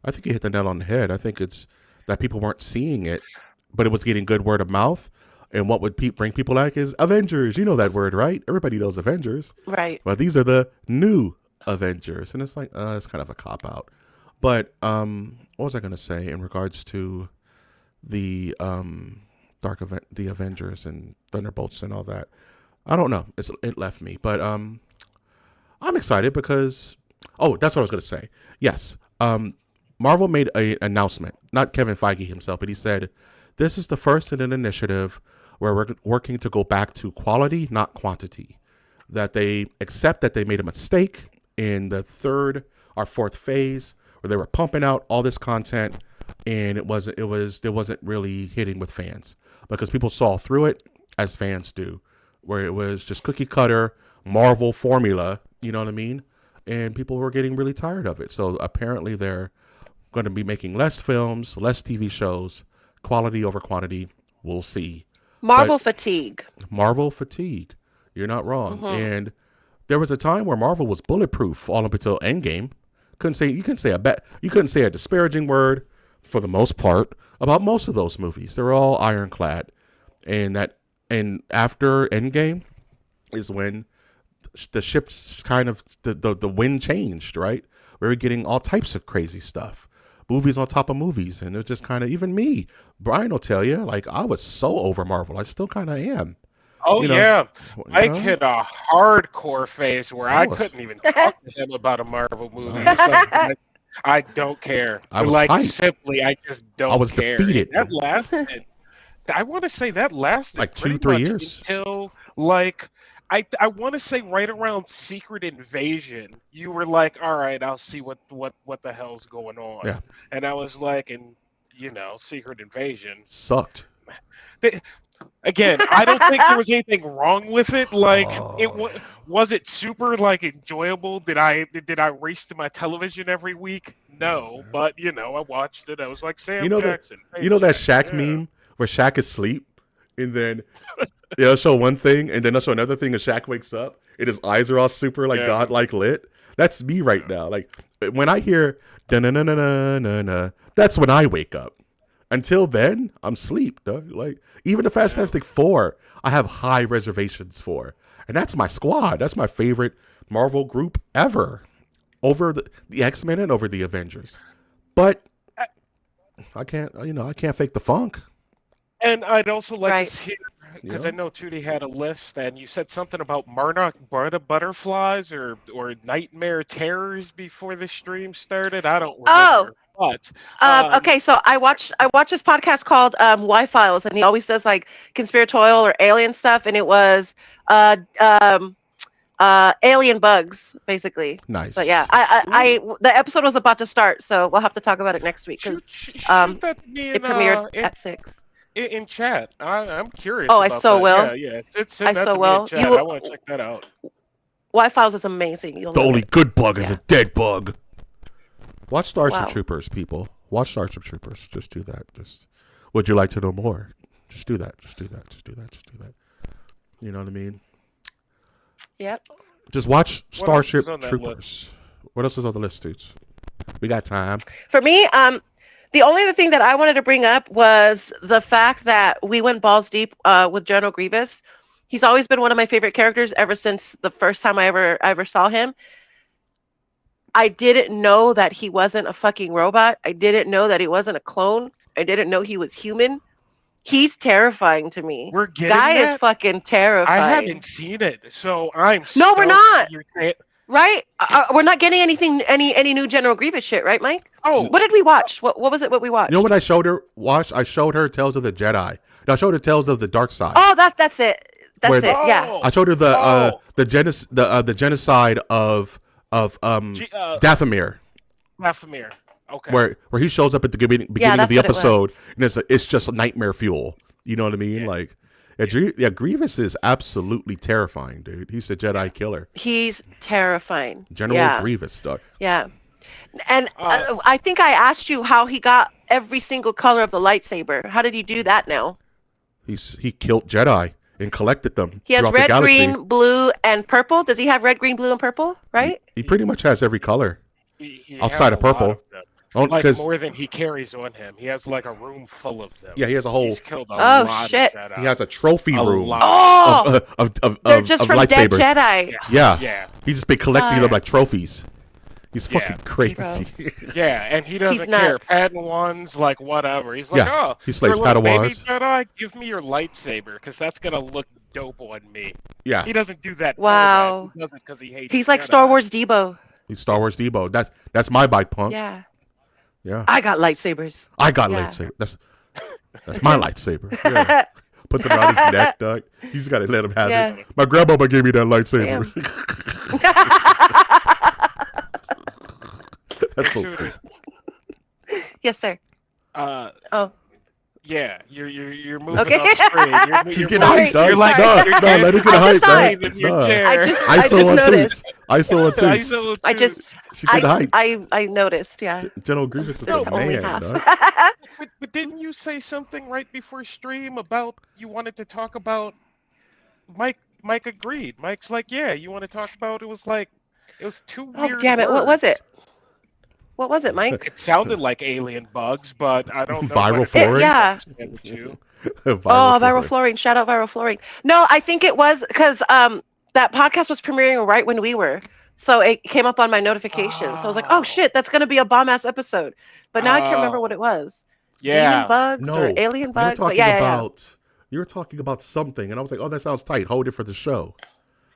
I think you hit the nail on the head. I think it's that people weren't seeing it, but it was getting good word of mouth. And what would bring people back is Avengers. You know that word, right? Everybody knows Avengers. Right. But these are the new Avengers. And it's like, it's kind of a cop-out. But what was I going to say in regards to the the Avengers and Thunderbolts and all that? I don't know. It left me. But I'm excited because... Oh, that's what I was going to say. Yes. Marvel made an announcement. Not Kevin Feige himself, but he said, this is the first in an initiative where we're working to go back to quality, not quantity. That they accept that they made a mistake in the third or fourth phase where they were pumping out all this content and it wasn't really hitting with fans because people saw through it as fans do, where it was just cookie cutter Marvel formula, you know what I mean? And people were getting really tired of it. So apparently they're going to be making less films, less TV shows, quality over quantity. We'll see. Marvel fatigue. You're not wrong. Mm-hmm. And there was a time where Marvel was bulletproof all up until Endgame. You couldn't say a disparaging word for the most part about most of those movies. They're all ironclad. And after Endgame is when the ship's kind of the wind changed, right? We were getting all types of crazy stuff. Movies on top of movies, and it was just kind of, even me, Brian will tell you, like, I was so over Marvel. I still kind of am. Oh, yeah. I hit a hardcore phase where I couldn't even talk to him about a Marvel movie. I don't care. I was tight. Simply, I just don't care. I was defeated. That lasted, I want to say that lasted like 2-3 years. Until, like... I want to say right around Secret Invasion, you were like, all right, I'll see what the hell's going on. Yeah. And I was like, Secret Invasion sucked. Again, I don't think there was anything wrong with it. Like, was it super like enjoyable? Did I race to my television every week? No, but I watched it. I was like, Sam Jackson. That Shaq meme where Shaq is asleep? And then they'll show one thing, and then they'll show another thing, and Shaq wakes up, and his eyes are all super, godlike lit. That's me right now. Like, when I hear, da-na-na-na-na-na, that's when I wake up. Until then, I'm asleep, dog. Like, even the Fantastic Four, I have high reservations for. And that's my squad. That's my favorite Marvel group ever. Over the X-Men and over the Avengers. But I can't fake the funk. And I'd also like to hear, because I know Tootie had a list, and you said something about Monarch butterflies or nightmare terrors before the stream started. I don't remember. But okay, so I watch this podcast called Y Files, and he always does like conspiratorial or alien stuff, and it was alien bugs, basically. Nice. But yeah, the episode was about to start, so we'll have to talk about it next week because it premiered at 6. in chat. I'm curious Oh, I about so that. will. Yeah. I Send that so to me in will. chat. I want to check that out. Y-Files is amazing. You'll The love only it. good bug is Yeah. a dead bug. Watch Starship Wow. Troopers, people. Watch Starship Troopers. Just do that. Would you like to know more? Just do that. Just do that. Just do that. Just do that. You know what I mean? Yep. Just watch What else Starship is on that Troopers. What else is on the list, dudes? We got time. For me, the only other thing that I wanted to bring up was the fact that we went balls deep with General Grievous. He's always been one of my favorite characters ever since the first time I ever saw him. I didn't know that he wasn't a fucking robot. I didn't know that he wasn't a clone. I didn't know he was human. He's terrifying to me. We're getting Guy is that? fucking terrifying. I haven't seen it, so I'm No, we're stoked not. you're saying- Right? We're not getting any new General Grievous shit, right, Mike? Oh, What did we watch? What was it? What we watched? You know what I showed her? Watch. I showed her Tales of the Jedi. No, I showed her Tales of the Dark Side. Oh, that's it. That's Where it. the- Yeah. I showed her Oh. the genocide of Dathomir, Dathomir. Okay. where he shows up at the beginning of that's the what it episode, was. and it's just nightmare fuel. You know what I mean? Yeah. Like, Grievous is absolutely terrifying, dude. He's the Jedi killer, He's terrifying. General Yeah. Grievous, dog. Yeah. And I think I asked you how he got every single color of the lightsaber. How did he do that now? He killed Jedi and collected them. He has throughout the red, galaxy. green, blue, and purple. Does he have red, green, blue, and purple? Right? He pretty much has every color He outside has of a lot purple. them. Only Like because more than he carries on him. He has like a room full of them. he has a whole. He's killed a Oh, lot shit. of Jedi. He has a trophy A room lot. Oh, of they're just from dead lightsabers. Jedi. Yeah. Yeah. He's just been collecting them like trophies. He's Yeah. fucking crazy. Yeah, and he doesn't care. nuts. Padawans, like whatever. He's like, Yeah, oh, he slays you're a little baby Padawans. Jedi, give me your lightsaber, because that's gonna look dope on me. Yeah, He doesn't do that. Wow. For that. He does it because he hates. He's like Jedi. Star Wars Debo. he's Star Wars Debo. That's my bike punk. Yeah. Yeah. I got lightsabers. I got Yeah. lightsaber. That's my lightsaber. Yeah. Puts it around his neck, dog. You just gotta let him have Yeah. it. My grandmama gave me that lightsaber. That's so stupid. Yes, sir. Oh. Yeah, you're moving Okay. off screen. She's You're getting sorry. hyped, dog. You're like, no, you're no, let her get I just saw hyped, it. dog. in your No. chair. I just ISO on noticed. tweets. ISO on tweets. ISO I just She get hyped. I noticed. Yeah. General Grievous is Just the only man, half. dog. But didn't you say something right before stream about you wanted to talk about Mike agreed. Mike's like, yeah, you want to talk about it was two Oh weird damn it! What words. was it? What was it, Mike? It sounded like alien bugs, but I don't know. Viral what it fluorine? Yeah. understand with you. Viral fluorine. Shout out viral fluorine. No, I think it was because that podcast was premiering right when we were. So it came up on my notifications. So I was like, oh shit, that's gonna be a bomb ass episode. But now I can't remember what it was. Yeah. Demon bugs No, or alien you were bugs. But talking yeah. about you were talking about something, and I was like, "Oh, that sounds tight. Hold it for the show."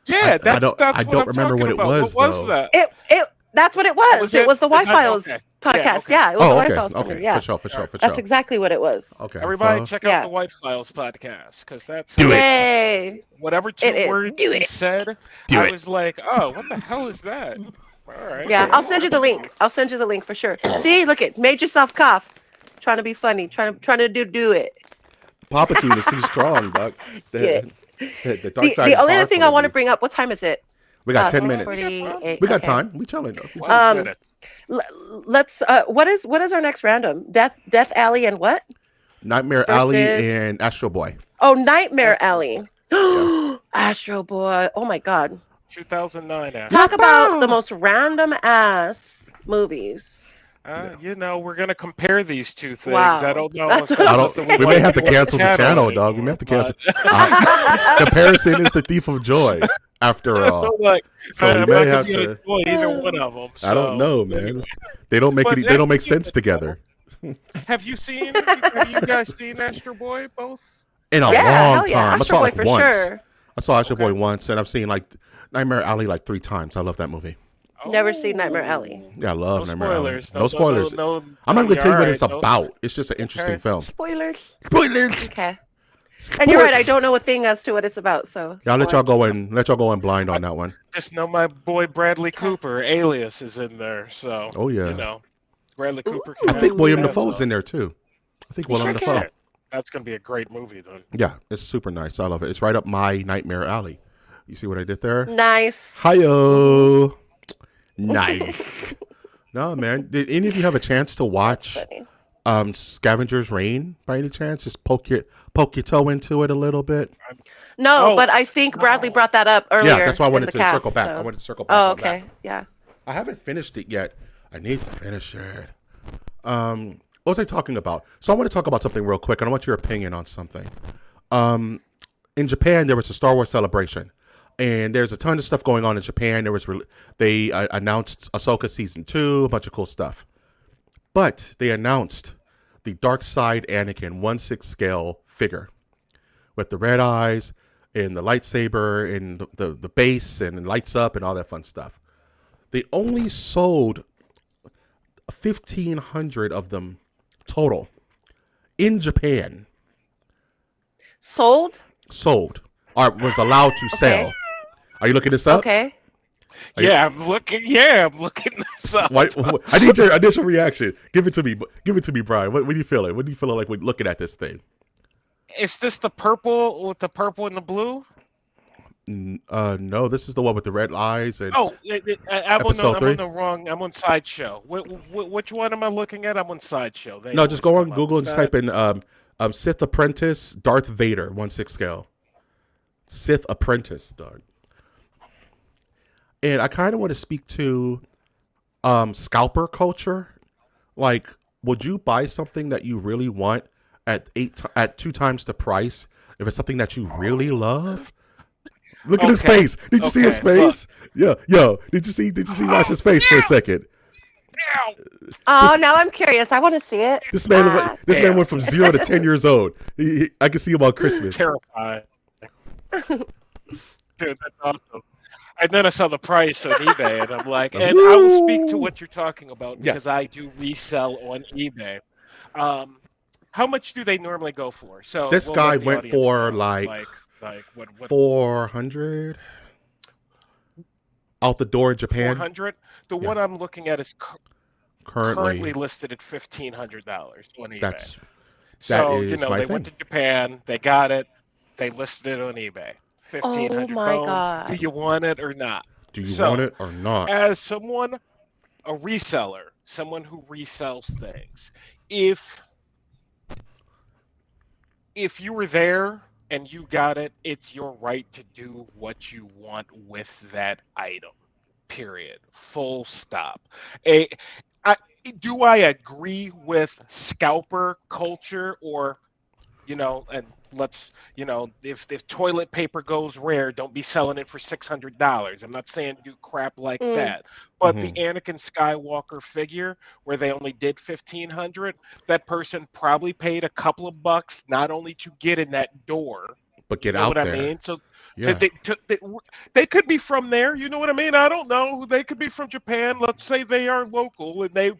Yeah, I that's don't what I'm remember talking what it about. was, What was though. that? It that's what it was. Was It was the it? Is that- Y-Files okay. podcast. okay. Yeah, it was Oh, the okay, Y-Files okay, premiere. Yeah. for sure. That's exactly what it was. Okay, Everybody, check Yeah. out the White Files podcast because that's Do it. Yay! whatever It two is. words Do he it. said. Do I it. was like, oh, what the hell is that? All right. Yeah, I'll send you the link. I'll send you the link for sure. See, look it, made yourself cough. Trying to be funny. Trying to do it. Palpatine is too strong, dog. Did The dark side The is only other thing I powerful, want to dude. bring up. What time is it? We got 10 minutes. 6:48. We got Okay. time. We chilling. Though. We Well, chilling. Um, minute. Let's. What is our next random? Death Alley and what? Nightmare Alley versus- and Astro Boy. Oh, Nightmare Alley. Astro Boy. Oh my God. 2009. Ash. Talk about the most random ass movies. We're gonna compare these two things. Wow. I don't know. That's if what that's I'm something saying. We want may have to do on cancel the channel, dog. We may have to cancel. Comparison is the thief of joy, after all. Like, So I'm we may not have gonna to. enjoy either one of them. I don't know, man. They don't make But any. They don't make that's- sense together. Have you guys seen Astro Boy both? In a Yeah, long hell yeah. time. I Astro saw Boy it for once. sure. I saw Astro Okay. Boy once, and I've seen like Nightmare Alley like 3 times. I love that movie. Never seen Nightmare Alley. Yeah, I love No Nightmare Alley. spoilers. No spoilers. No, I'm not even gonna tell you what alright, it's about. It's just an interesting Okay. film. Spoilers. Spoilers. Okay. And you're right. I don't know a thing as to what it's about. So. Yeah, I'll let y'all go in blind on that one. Just know my boy Bradley Cooper, Alias, is in there. So. Oh yeah. Bradley Cooper. I think William Ooh. Dafoe's in there too. I think You William sure Dafoe. can. That's gonna be a great movie then. Yeah, it's super nice. I love it. It's right up my nightmare alley. You see what I did there? Nice. Hiyo. Nice. No, man. Did any of you have a chance to watch Funny. Scavenger's Reign by any chance? Just poke your toe into it a little bit. No, Oh, but I think Bradley no. brought that up earlier. Yeah, that's why I in wanted the to cast, circle back. so- I wanted to circle back Oh, on that. okay. Yeah. I haven't finished it yet. I need to finish it. What was I talking about? So I want to talk about something real quick, and I want your opinion on something. In Japan, there was a Star Wars celebration, and there's a ton of stuff going on in Japan. They announced Ahsoka season 2, a bunch of cool stuff, but they announced the Dark Side Anakin 1/6 scale figure with the red eyes and the lightsaber and the base and it lights up and all that fun stuff. They only sold 1,500 of them total in Japan. Sold? Sold or was allowed to sell. Are you looking this up? Okay. Are you- Yeah, I'm looking. Yeah, I'm looking this up. I need your initial reaction. Give it to me. Give it to me, Brian. What are you feeling? What do you feel like when looking at this thing? Is this the purple with the purple and the blue? No, this is the one with the red eyes and Oh, I'm Episode on 3? the wrong. I'm on Sideshow. Which one am I looking at? I'm on Sideshow. They no, just always go on come up. Google and Is just that- type in Sith Apprentice Darth Vader 1/6 scale. Sith Apprentice, dog. And I kind of want to speak to scalper culture. Like, would you buy something that you really want at 2 times the price if it's something that you really love? Look at his Okay. face. Did you see his Okay, face? Yeah, yo. Did you see Rash's face for a second? Ow! Oh, now I'm curious. I want to see it. This man, Ah. man went from 0 to 10 years old. I can see him on Christmas. Terrifying. Dude, that's awesome. And then I saw the price on eBay, and I'm like, and I will speak to what you're talking about Yeah. because I do resell on eBay. How much do they normally go for? So This we'll guy let the went audience for know, like what 400 out the door in Japan 400. The Yeah. one I'm looking at is currently currently. listed at $1,500 on eBay. That So, is they my went to thing. Japan, they got it, they listed it on eBay. 1,500 my bones. God. Do you want it or not? Do you So, want it or not? As someone, a reseller, someone who resells things, if you were there and you got it, it's your right to do what you want with that item. Period. Full stop. Do I agree with scalper culture or, and let's, if toilet paper goes rare, don't be selling it for $600. I'm not saying do crap like that. But the Anakin Skywalker figure where they only did 1,500, that person probably paid a couple of bucks not only to get in that door, But get you know out what there. I mean? So Yeah. they could be from there. You know what I mean? I don't know. They could be from Japan. Let's say they are local and they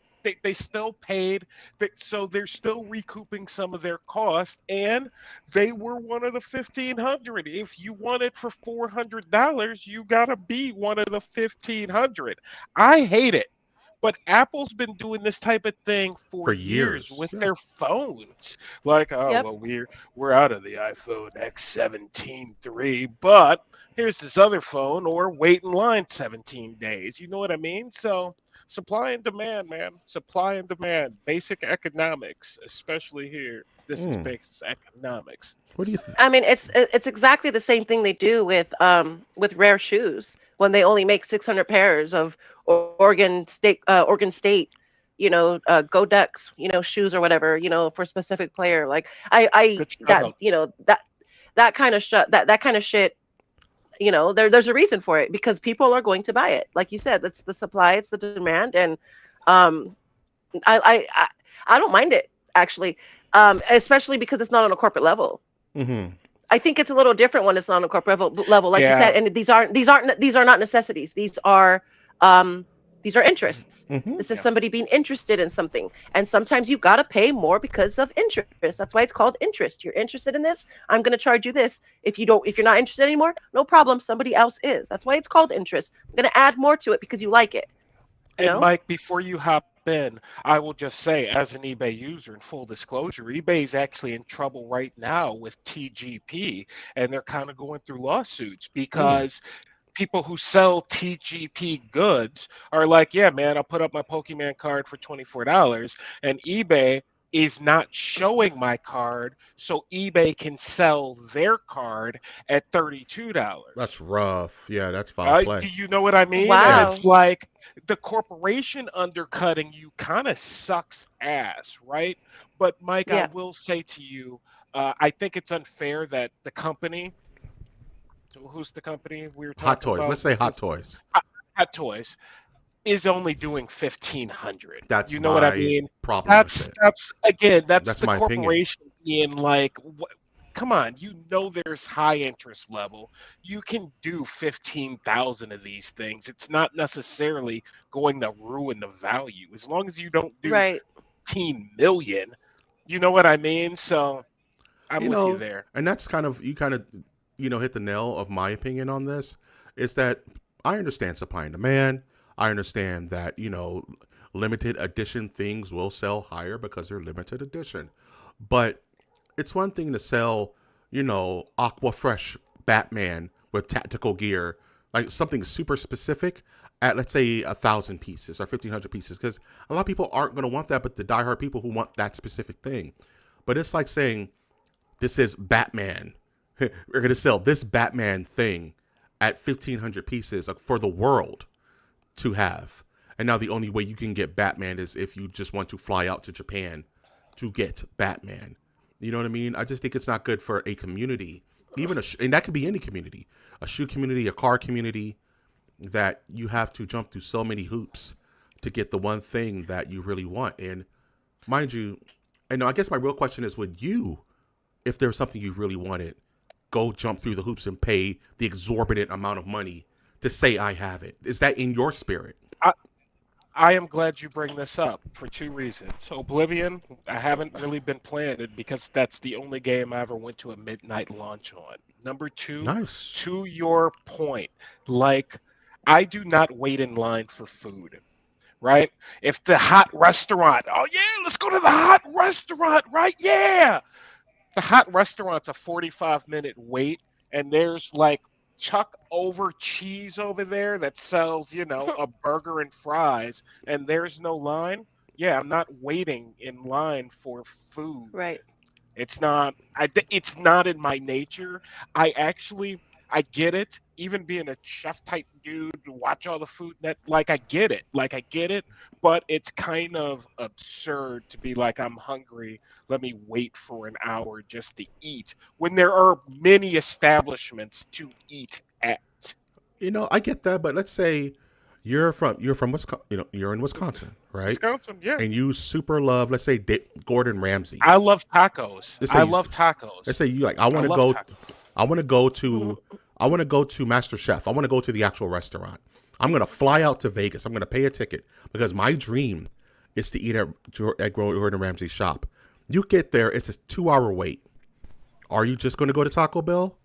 still paid. So they're still recouping some of their cost. And they were one of the 1,500. If you want it for $400, you got to be one of the 1,500. I hate it. But Apple's been doing this type of thing for years with yeah. their phones. Like, Yep. well, we're out of the iPhone X17 III, but here's this other phone, or wait in line 17 days. You know what I mean? So supply and demand, man. Supply and demand. Basic economics, especially here. This is basic economics. What do you think? I mean, it's exactly the same thing they do with rare shoes when they only make 600 pairs of Oregon State, Go Ducks, shoes or whatever, for a specific player. Like Good struggle. that kind of that kind of shit. There's a reason for it because people are going to buy it. Like you said, that's the supply, it's the demand, and I don't mind it actually, especially because it's not on a corporate level. I think it's a little different when it's on a corporate level, like you said. And these are not necessities. These are interests. This is somebody being interested in something, and sometimes you got to pay more because of interest. That's why it's called interest. You're interested in this, I'm going to charge you this. If you're not interested anymore, no problem. Somebody else is. That's why it's called interest. I'm going to add more to it because you like it. And Mike, before you hop in, I will just say, as an eBay user, in full disclosure, eBay is actually in trouble right now with TGP, and they're kind of going through lawsuits because people who sell TGP goods are like, yeah, man, I'll put up my Pokemon card for $24, and eBay is not showing my card, so eBay can sell their card at $32. That's rough. Yeah, that's foul play. Do you know what I mean? And Yeah. it's Wow. like the corporation undercutting you kind of sucks ass, right? But Mike, I Yeah. will say to you, I think it's unfair that the company, who's the company we were Hot talking Toys. about? Let's say Hot Toys. Hot Toys is only doing 1,500. That's You know what I my mean? problem with it. That's again, that's That's the my opinion. corporation being like, come on, you know there's high interest level. You can do 15,000 of these things. It's not necessarily going to ruin the value as long as you don't do Right. 15 million. You know what I mean? So I'm You with you know, there. and that's kind of hit the nail of my opinion on this. Is that I understand supply and demand. I understand that limited edition things will sell higher because they're limited edition, but it's one thing to sell, Aqua Fresh Batman with tactical gear, like something super specific at, let's say, 1,000 pieces or 1,500 pieces, because a lot of people aren't going to want that, but the diehard people who want that specific thing. But it's like saying, this is Batman. We're going to sell this Batman thing at 1,500 pieces for the world to have. And now the only way you can get Batman is if you just want to fly out to Japan to get Batman. You know what I mean? I just think it's not good for a community, even and that could be any community, a shoe community, a car community, that you have to jump through so many hoops to get the one thing that you really want. And mind you, I guess my real question is, would you, if there's something you really wanted, go jump through the hoops and pay the exorbitant amount of money to say I have it? Is that in your spirit? I am glad you bring this up for two reasons. Oblivion, I haven't really been playing it because that's the only game I ever went to a midnight launch on. Number two, Nice. to your point, like I do not wait in line for food, right? If the hot restaurant, oh yeah, let's go to the hot restaurant, right? Yeah. The hot restaurant's a 45-minute wait, and there's like chuck over cheese over there that sells, a burger and fries, and there's no line. Yeah, I'm not waiting in line for food. Right. It's not in my nature. I get it. Even being a chef type dude, to watch all the food net, like I get it. But it's kind of absurd to be like, I'm hungry, let me wait for an hour just to eat when there are many establishments to eat at. I get that, but let's say you're from Wisconsin, you're in Wisconsin, right? Wisconsin, yeah. And you super love, let's say, Gordon Ramsay. I love tacos. Let's say I you- love tacos. Let's say you I want to love go. tacos. I want to go to. I want to go to Master Chef. I want to go to the actual restaurant. I'm going to fly out to Vegas. I'm going to pay a ticket because my dream is to eat at Gordon Ramsay's shop. You get there, it's a 2-hour wait. Are you just going to go to Taco Bell?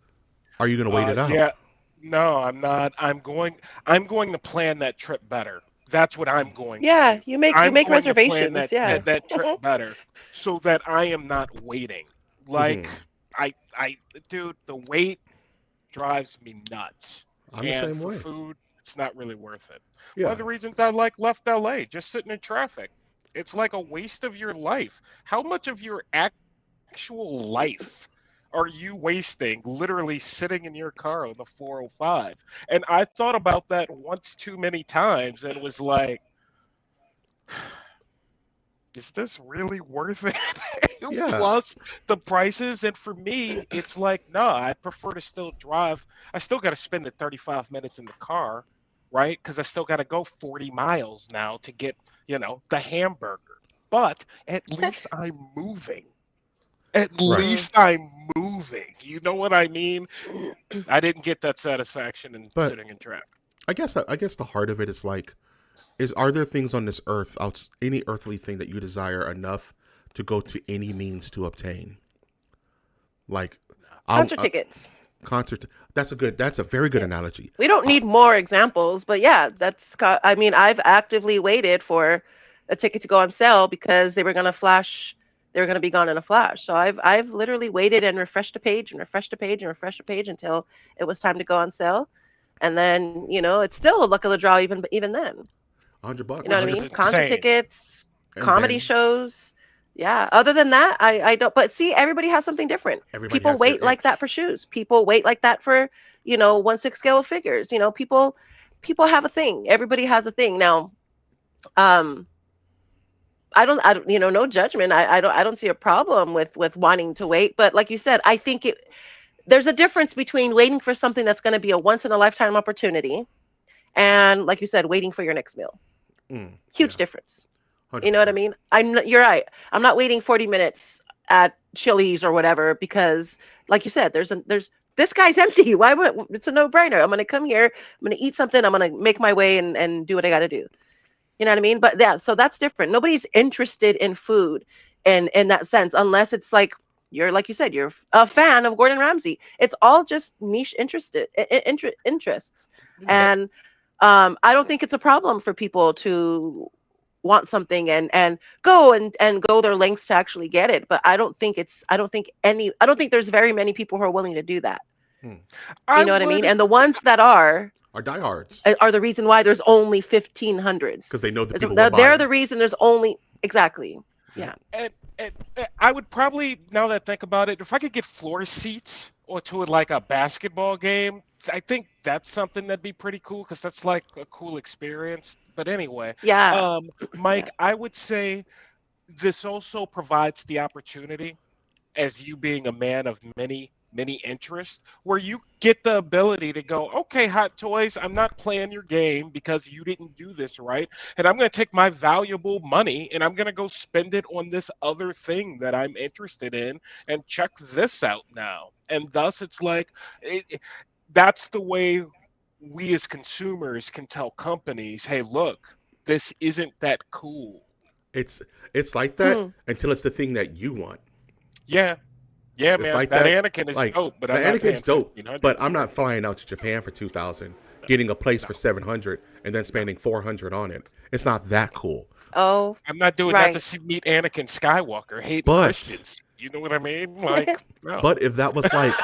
Are you going to wait it out? Yeah. No, I'm not. I'm going to plan that trip better. That's what I'm going to Yeah. do. You make I'm going to plan reservations. Yeah. that trip better so that I am not waiting. Like dude, the wait drives me nuts. I'm the And same for way. food, it's not really worth it. One Yeah. of the reasons I left LA, just sitting in traffic. It's like a waste of your life. How much of your actual life are you wasting literally sitting in your car on the 405? And I thought about that once too many times and was like, is this really worth it? Yeah. Plus the prices. And for me, it's like, no, I prefer to still drive. I still got to spend the 35 minutes in the car, right? Because I still got to go 40 miles now to get, the hamburger. But at least I'm moving. At least I'm moving. You know what I mean? I didn't get that satisfaction in But- sitting in traffic. I guess the heart of it is are there things on this earth, any earthly thing that you desire enough to go to any means to obtain? Like Concert tickets. concert. That's a very good analogy. We don't need more examples, but yeah, I've actively waited for a ticket to go on sale because they were going to flash. They were going to be gone in a flash. So I've literally waited and refreshed a page and refreshed a page and refreshed a page until it was time to go on sale. And then, it's still a luck of the draw even then. $100. You know what I Which is mean? Concert insane. tickets, And comedy then shows. Yeah. Other than that, I don't. But see, everybody has something different. everybody People has their wait like that itch. for shoes. People wait like that for 1/6 scale figures. People have a thing. Everybody has a thing. Now, I don't, no judgment. I don't see a problem with wanting to wait. But like you said, I think there's a difference between waiting for something that's going to be a once in a lifetime opportunity, and like you said, waiting for your next meal. Huge Yeah, difference. You know what I 100%. mean? You're right. I'm not waiting 40 minutes at Chili's or whatever because, like you said, there's this guy's empty. Why would it's a no-brainer? I'm gonna come here. I'm gonna eat something. I'm gonna make my way and do what I got to do. You know what I mean? But yeah, so that's different. Nobody's interested in food in that sense, unless it's like like you said, you're a fan of Gordon Ramsay. It's all just niche interests, Yeah. and I don't think it's a problem for people to want something and go their lengths to actually get it. But I don't think there's very many people who are willing to do that. Hmm. I You know what I mean? would. And the ones that Are diehards are the reason why there's only 1500s. because they know the people will buy They're them. the reason there's only exactly. Yeah. And I would probably, now that I think about it, if I could get floor seats or to like a basketball game, I think that's something that'd be pretty cool because that's like a cool experience. But anyway, Yeah. Mike, I would say this also provides the opportunity, as you being a man of many interests, where you get the ability to go, okay, Hot Toys, I'm not playing your game because you didn't do this right, and I'm going to take my valuable money and I'm going to go spend it on this other thing that I'm interested in and check this out now. And thus it's like that's the way we as consumers can tell companies, hey, look, this isn't that cool. It's it's like that Hmm. until it's the thing that you want. Yeah. Yeah, It's man, like that that. Anakin is Like dope, but the I'm not paying Anakin's dope, $50. but I'm not flying out to Japan for 2,000, getting a place No, for 700, and then spending 400 on it. It's not that cool. Oh, I'm not doing that to right. meet Anakin Skywalker, hating But Christians. You know what I mean? Like, no. but if that was like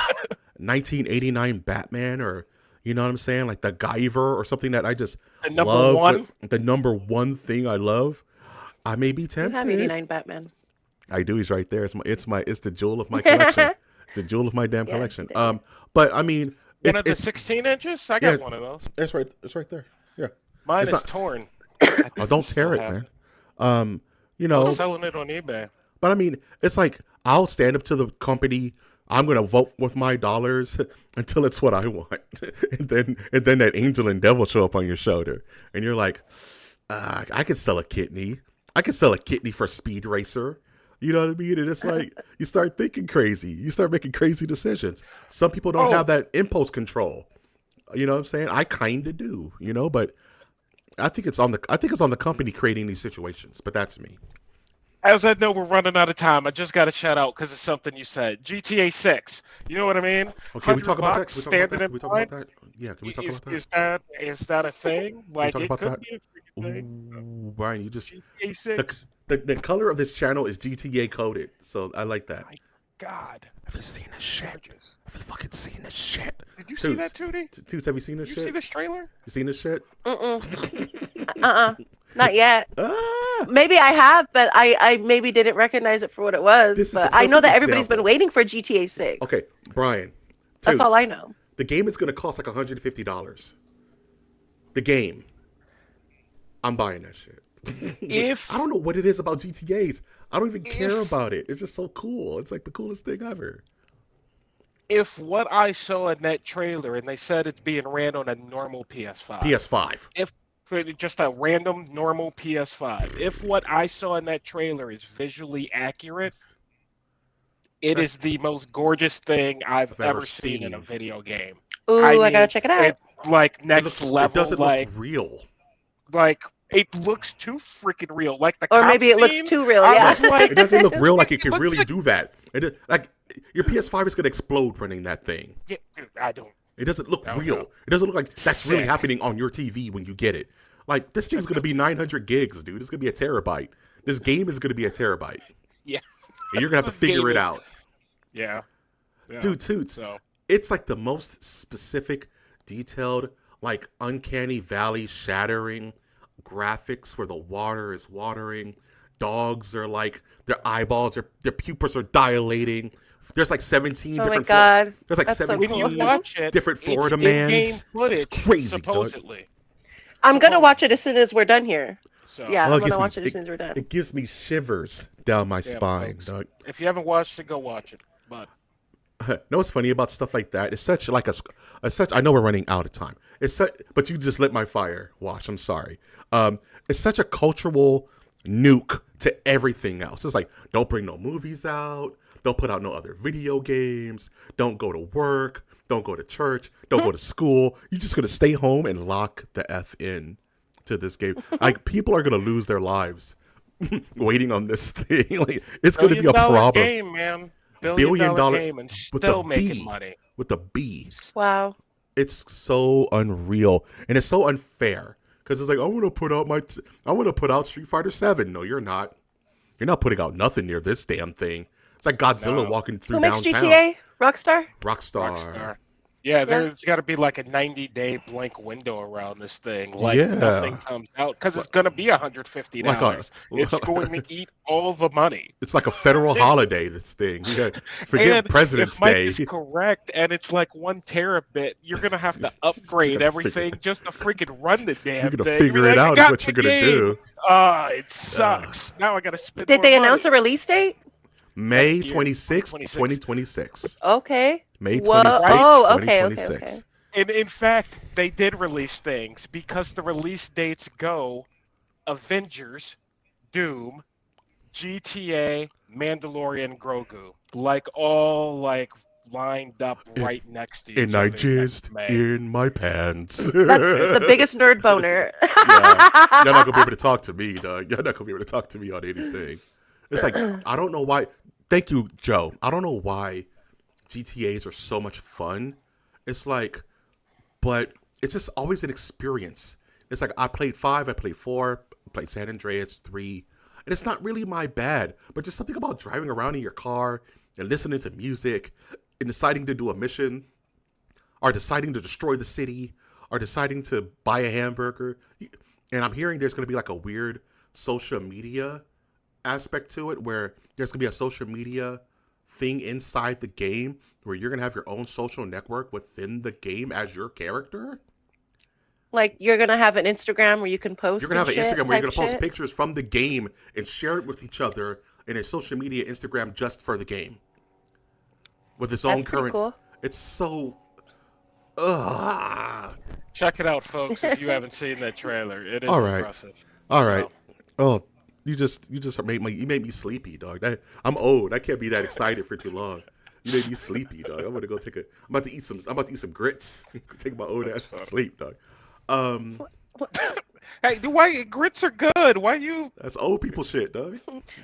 1989 Batman, or you know what I'm saying, like the Guyver or something that I just The number love, one, the number one thing I love, I may be You have tempted. 89 Batman. I do. He's right there. It's the jewel of my collection. It's the jewel of my damn Yeah, collection. there. But I mean, one it's of the it's 16 inches. I yeah, got one of those. it's right there. Yeah, Mine it's is not. torn. I think Oh, you don't still tear it, have man. it. You I was know, selling it on eBay. but I mean, it's like I'll stand up to the company. I'm gonna vote with my dollars until it's what I want, and then that angel and devil show up on your shoulder, and you're like, I could sell a kidney. I could sell a kidney for Speed Racer. You know what I mean? And it's like you start thinking crazy. You start making crazy decisions. Some people don't have Oh, that impulse control. You know what I'm saying? I kind of do. But I think it's on the company creating these situations. But that's me. as I know we're running out of time, I just got to shout out because it's something you said. GTA 6. You know what I mean? Okay, we talk about that. $100 Can we talk about standing that? in Can we talk line. about that? Yeah, can we talk Is about that? is that is that a thing? Can we Like talk it about could that? be a freaking thing. Ooh, Brian, you just GTA the, 6. the color of this channel is GTA coded, so I like that. My God, Have you seen this shit? gorgeous. Have you fucking seen this shit? Did you see that, Toots, Tootie? Toots, have you seen this Did you see shit? this trailer? You seen this shit? Not yet. Ah, Maybe I have, but I maybe didn't recognize it for what it was. this is the But I know perfect that everybody's been example. waiting for GTA 6. Okay, Brian, That's all I Toots, know. the game is gonna cost like $150. The game, I'm buying that shit. If I don't know what it is about GTA's. I don't even care if about it. It's just so cool. It's like the coolest thing ever. if what I saw in that trailer, and they said it's being ran on a normal PS5, PS5. if for just a random normal PS5, if what I saw in that trailer is visually accurate, it is the most gorgeous thing I've I've ever ever seen in a seen. video game. Ooh, I I gotta mean, check it out. it like It next looks. It level, doesn't like look real. it looks too freaking real. Like the Or cop maybe it looks scene, too real. I Yeah. was like, It doesn't look real like it it could looks really like, do that. Like your PS5 is gonna explode running that thing. yeah, dude, I don't. It doesn't look Oh real. no, It doesn't look like that's really sick. happening on your TV when you get it. Like this thing's gonna be 900 gigs, dude. It's gonna be a terabyte. This game is gonna be a terabyte. Yeah. And you're gonna have to figure it out. Yeah. Dude, Toots. So It's like the most specific, detailed, like uncanny valley shattering graphics where the water is watering. Dogs are like their eyeballs are their pupils are dilating. There's like 17 Oh my different god. there's like That's so 17 cool. when you watch it, different Florida it's in-game mans. footage, It's crazy, dog. supposedly. I'm gonna watch it as soon as we're done here. So Yeah, Oh, I'm it gives gonna me- watch it as soon as we're done. It gives me shivers down my Yeah, spine, folks. dog. if you haven't watched it, go watch it. But Know what's funny about stuff like that? It's such like a such. I know we're running out of time. It's such, but you just lit my fire. Watch. I'm sorry. It's such a cultural nuke to everything else. It's like don't bring no movies out. Don't put out no other video games. Don't go to work. Don't go to church. Don't go to school. You're just gonna stay home and lock the f in to this game. Like people are gonna lose their lives waiting on this thing. Like it's gonna be a $1 problem. game, man. Billion dollar- game and with still the making B. money. With the B. Wow. It's so unreal and it's so unfair because it's like I want to put out Street Fighter 7. No, you're not. You're not putting out nothing near this damn thing. It's like Godzilla No. walking through Who makes downtown. GTA? Rockstar? Rockstar. Rockstar. Yeah, there's got to be like a 90-day blank window around this thing. Like Yeah. nothing comes out because it's going to be $150. Like It's going to eat all the money. It's like a federal holiday. This thing. You gotta forget And President's if Mike Day. is correct, and it's like 1 terabit, you're gonna have to upgrade gotta everything figure- just to freaking run the damn You're gonna thing. figure Be it like, out "I is got what you're the gonna game." do. It sucks. Now I gotta spend. Did more they money. announce a release date? May Next year, 26th, 2026. 2026. Okay. May Whoa. 26th, Oh, okay, 2026. And in fact, they did release things because the release dates go Avengers, Doom, GTA, Mandalorian, Grogu, like all like lined up right next to each And other I next jizzed May. in my pants. That's the biggest nerd boner. Yeah. You're not gonna be able to talk to me, dog. You're not gonna be able to talk to me on anything. It's like I don't know why. Thank you, Joe. I don't know why GTA's are so much fun. It's like, but it's just always an experience. It's like I played 5, I played 4, I played San Andreas 3, and it's not really my bad. But just something about driving around in your car and listening to music and deciding to do a mission, or deciding to destroy the city, or deciding to buy a hamburger. And I'm hearing there's going to be like a weird social media aspect to it where there's going to be a social media thing inside the game where you're going to have your own social network within the game as your character. Like you're gonna have an Instagram where you can post. You're going to have an and shit Instagram where you're type going to post shit? pictures from the game and share it with each other in a social media Instagram just for the game. With its own That's pretty currency. cool. It's so... Ugh. Check it out, folks, if you haven't seen that trailer. It is All right. impressive. All right. Oh, you just made me sleepy, dog. I'm old. I can't be that excited for too long. You made me sleepy, dog. I'm gonna go take a. I'm about to eat some grits. Take my old ass to sleep, dog. Hey, why grits are good? Why you That's old people shit, dog.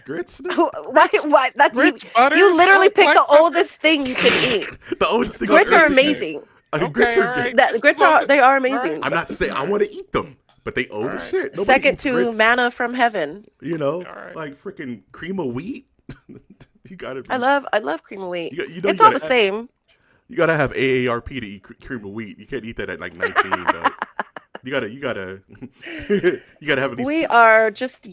Grits. No? Why? That's grits you, butter? you literally salt, picked black the pepper? oldest thing you could eat. The oldest thing. Grits on are earth is shit. amazing. Grits Okay, are all good. right. That, grits are they are amazing. I'm not saying I want to eat them, but they old as All shit. Nobody Second eats to grits, manna from heaven. You know, All right. like freaking cream of wheat. You gotta. I love cream of wheat. You know, It's you all gotta- the same. You gotta have AARP to eat cream of wheat. You can't eat that at like 19. Though. You gotta, you gotta have at least. We are just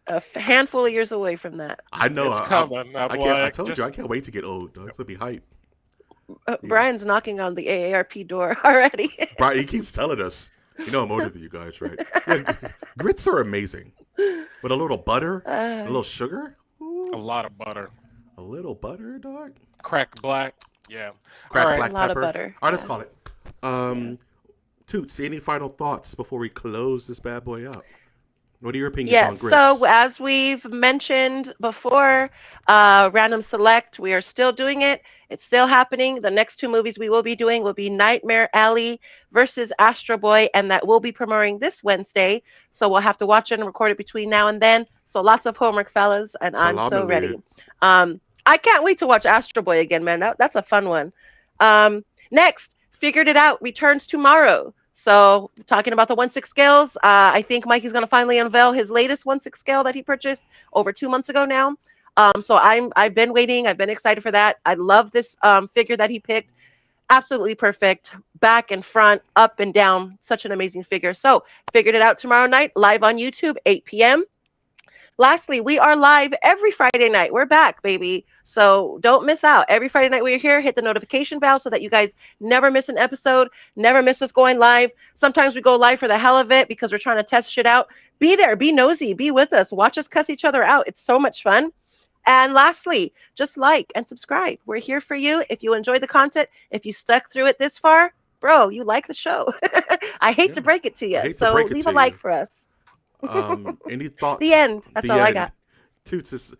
a handful of years away from that. I know. It's I coming. I'm can't. I like, told just- you, I can't wait to get old. Dog. It's gonna be hype. Brian's knocking on the AARP door already. Brian, he keeps telling us. You know I'm older than you guys, right? Yeah, grits are amazing. With a little butter, a little sugar, A lot of butter. a little butter, dog. Cracked black. Yeah. Cracked All right. black A lot of pepper. butter, All right, let's yeah. call it. Toots, any final thoughts before we close this bad boy up? What are your opinions on Yes. grits? So as we've mentioned before, Random Select, we are still doing it. It's still happening. The next 2 movies we will be doing will be Nightmare Alley versus Astro Boy, and that will be premiering this Wednesday. So we'll have to watch it and record it between now and then. So lots of homework, fellas, and I'm so Salami ready. lid. I can't wait to watch Astro Boy again, man. That's a fun one. Next, Figured It Out returns tomorrow. So talking about the 1/6 scales, I think Mikey's going to finally unveil his latest 1/6 scale that he purchased over 2 months ago now. So I've been waiting. I've been excited for that. I love this figure that he picked. Absolutely perfect, back and front, up and down. Such an amazing figure. So figured it out tomorrow night, live on YouTube, 8 p.m. Lastly, we are live every Friday night. We're back, baby. So don't miss out. Every Friday night we're here, hit the notification bell so that you guys never miss an episode, never miss us going live. Sometimes we go live for the hell of it because we're trying to test shit out. Be there, be nosy, be with us, watch us cuss each other out. It's so much fun. And lastly, just like and subscribe. We're here for you. If you enjoy the content, if you stuck through it this far, bro, you like the show. I hate to break it to you. So leave a like for us. Any thoughts? The end. That's all I got. Toots,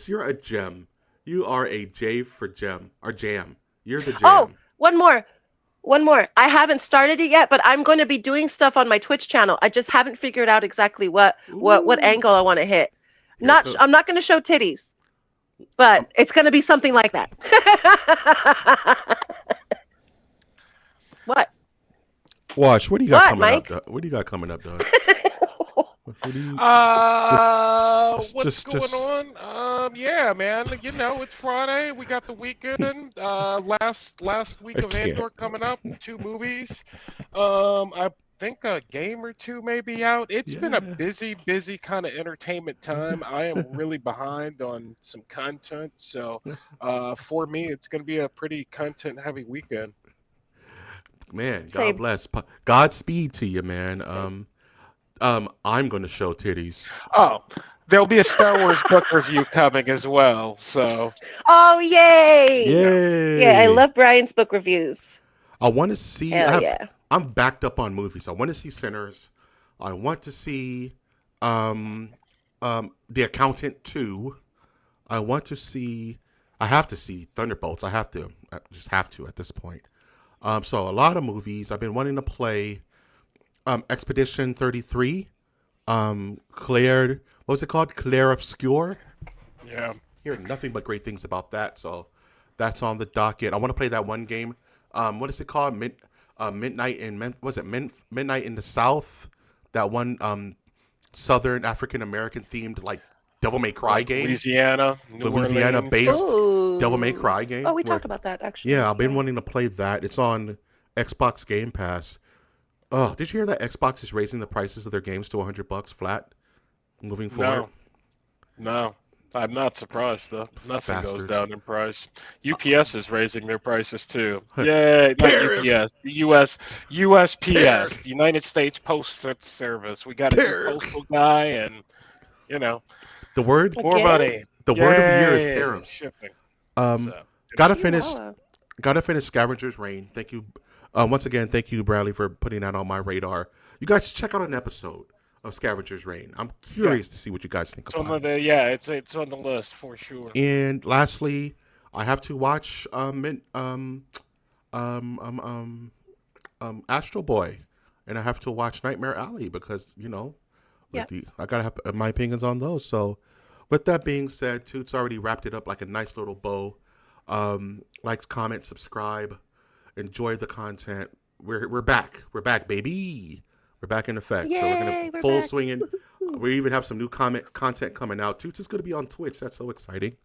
you're a gem. You are a J for gem or jam. You're the jam. Oh, one more. I haven't started it yet, but I'm going to be doing stuff on my Twitch channel. I just haven't figured out exactly what angle I want to hit. I'm not going to show titties, but it's going to be something like that. What? Wash, what do you got coming Mike? up? What do you got coming up, Doug? What's going on? Yeah, man. You know, it's Friday. We got the weekend. Last week of Andor coming up. 2 movies. I think a game or 2 may be out. It's been a busy kind of entertainment time. I am really behind on some content, so for me, it's going to be a pretty content-heavy weekend. Man, God bless. Godspeed to you, man. I'm going to show titties. Oh, there'll be a Star Wars book review coming as well. So. Oh, yay! Yay! Yeah, I love Brian's book reviews. I want to see. Yeah. I'm backed up on movies. I want to see Sinners. I want to see The Accountant 2. I have to see Thunderbolts. I just have to at this point. So a lot of movies. I've been wanting to play Expedition 33. Claire, what was it called? Claire Obscure. Yeah. Hearing nothing but great things about that. So that's on the docket. I want to play that one game. What is it called? Midnight in Midnight in the South. That one Southern African American themed like Devil May Cry game. Louisiana based Devil May Cry game. Oh, we talked about that actually. Yeah, I've been wanting to play that. It's on Xbox Game Pass. Oh, did you hear that Xbox is raising the prices of their games to $100 flat moving forward? No, I'm not surprised though. Nothing Bastards. goes down in price. UPS is raising their prices too. Yay, not UPS, the USPS, United States Postal Service. We got a new postal guy, and you know, the word more money. The word of the year is tariffs. Shipping. Gotta finish Scavenger's Reign. Thank you. Once again, thank you, Bradley, for putting that on my radar. You guys check out an episode of Scavenger's Reign. I'm curious to see what you guys think about it. It's on the list for sure. And lastly, I have to watch Astro Boy, and I have to watch Nightmare Alley because I gotta have my opinions on those. So, with that being said, Toots already wrapped it up like a nice little bow. Like, comment, subscribe. Enjoy the content. We're back. We're back, baby. We're back in effect. Yay, so we're gonna full back. swinging. We even have some new content coming out. Toots is gonna be on Twitch. That's so exciting.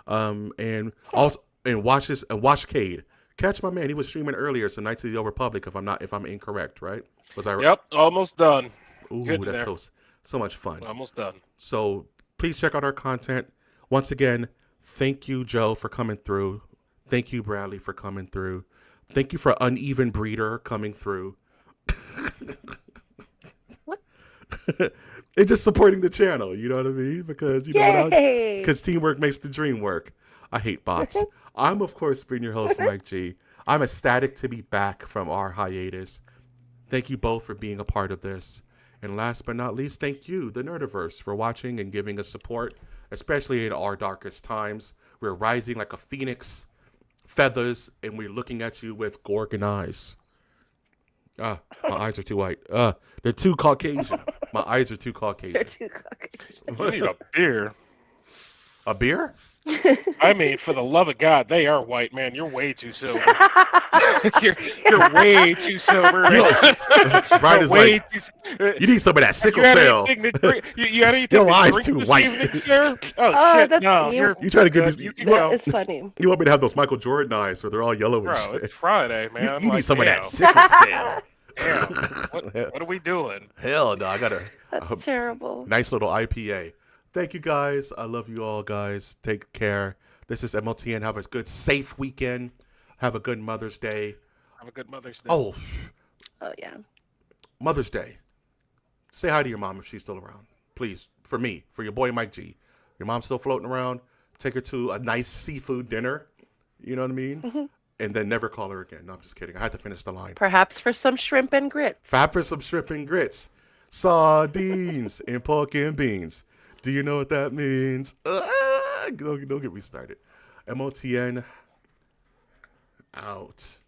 And watch Cade. Catch my man. He was streaming earlier. So Knights of the Old Republic. If I'm incorrect, right? Was I right? Yep, almost done. Ooh, that's so much fun. Almost done. So please check out our content. Once again, thank you, Joe, for coming through. Thank you, Bradley, for coming through. Thank you for Uneven Breeder coming through. What? And just supporting the channel, you know what I mean? Because because teamwork makes the dream work. I hate bots. I'm of course being your host, Mike G. I'm ecstatic to be back from our hiatus. Thank you both for being a part of this. And last but not least, thank you, the Nerdiverse, for watching and giving us support, especially in our darkest times. We're rising like a phoenix, feathers, and we're looking at you with Gorgon eyes. My eyes are too white. They're too Caucasian. My eyes are too Caucasian. They're too Caucasian. You need a beer. A beer? I mean, for the love of God, they are white, man. You're way too sober. you're way too sober. You know, Man. Brian You're is way like, too. you need some of that You sickle had cell. anything to drink? You had anything Your to eyes drink too this white. evening, sir? Oh Oh, shit! that's No, you. You try to give good. me. You can You go, It's funny. want me to have those Michael Jordan eyes where they're all yellow and bro. shit. It's Friday, You, man. you need Like, some of damn, that sickle cell. damn. What are we doing? Hell no, I got a That's terrible. nice little IPA. Thank you guys. I love you all, guys. Take care. This is MOTN. Have a good, safe weekend. Have a good Mother's Day. Have a good Mother's Day. Oh, Oh yeah. Mother's Day. Say hi to your mom if she's still around. Please. For me. For your boy Mike G. Your mom's still floating around. Take her to a nice seafood dinner. You know what I mean? Mm-hmm. And then never call her again. No, I'm just kidding. I had to finish the line. Perhaps for some shrimp and grits. Fab for some shrimp and grits. Sardines and pork and beans. Do you know what that means? Don't get me started. MOTN out.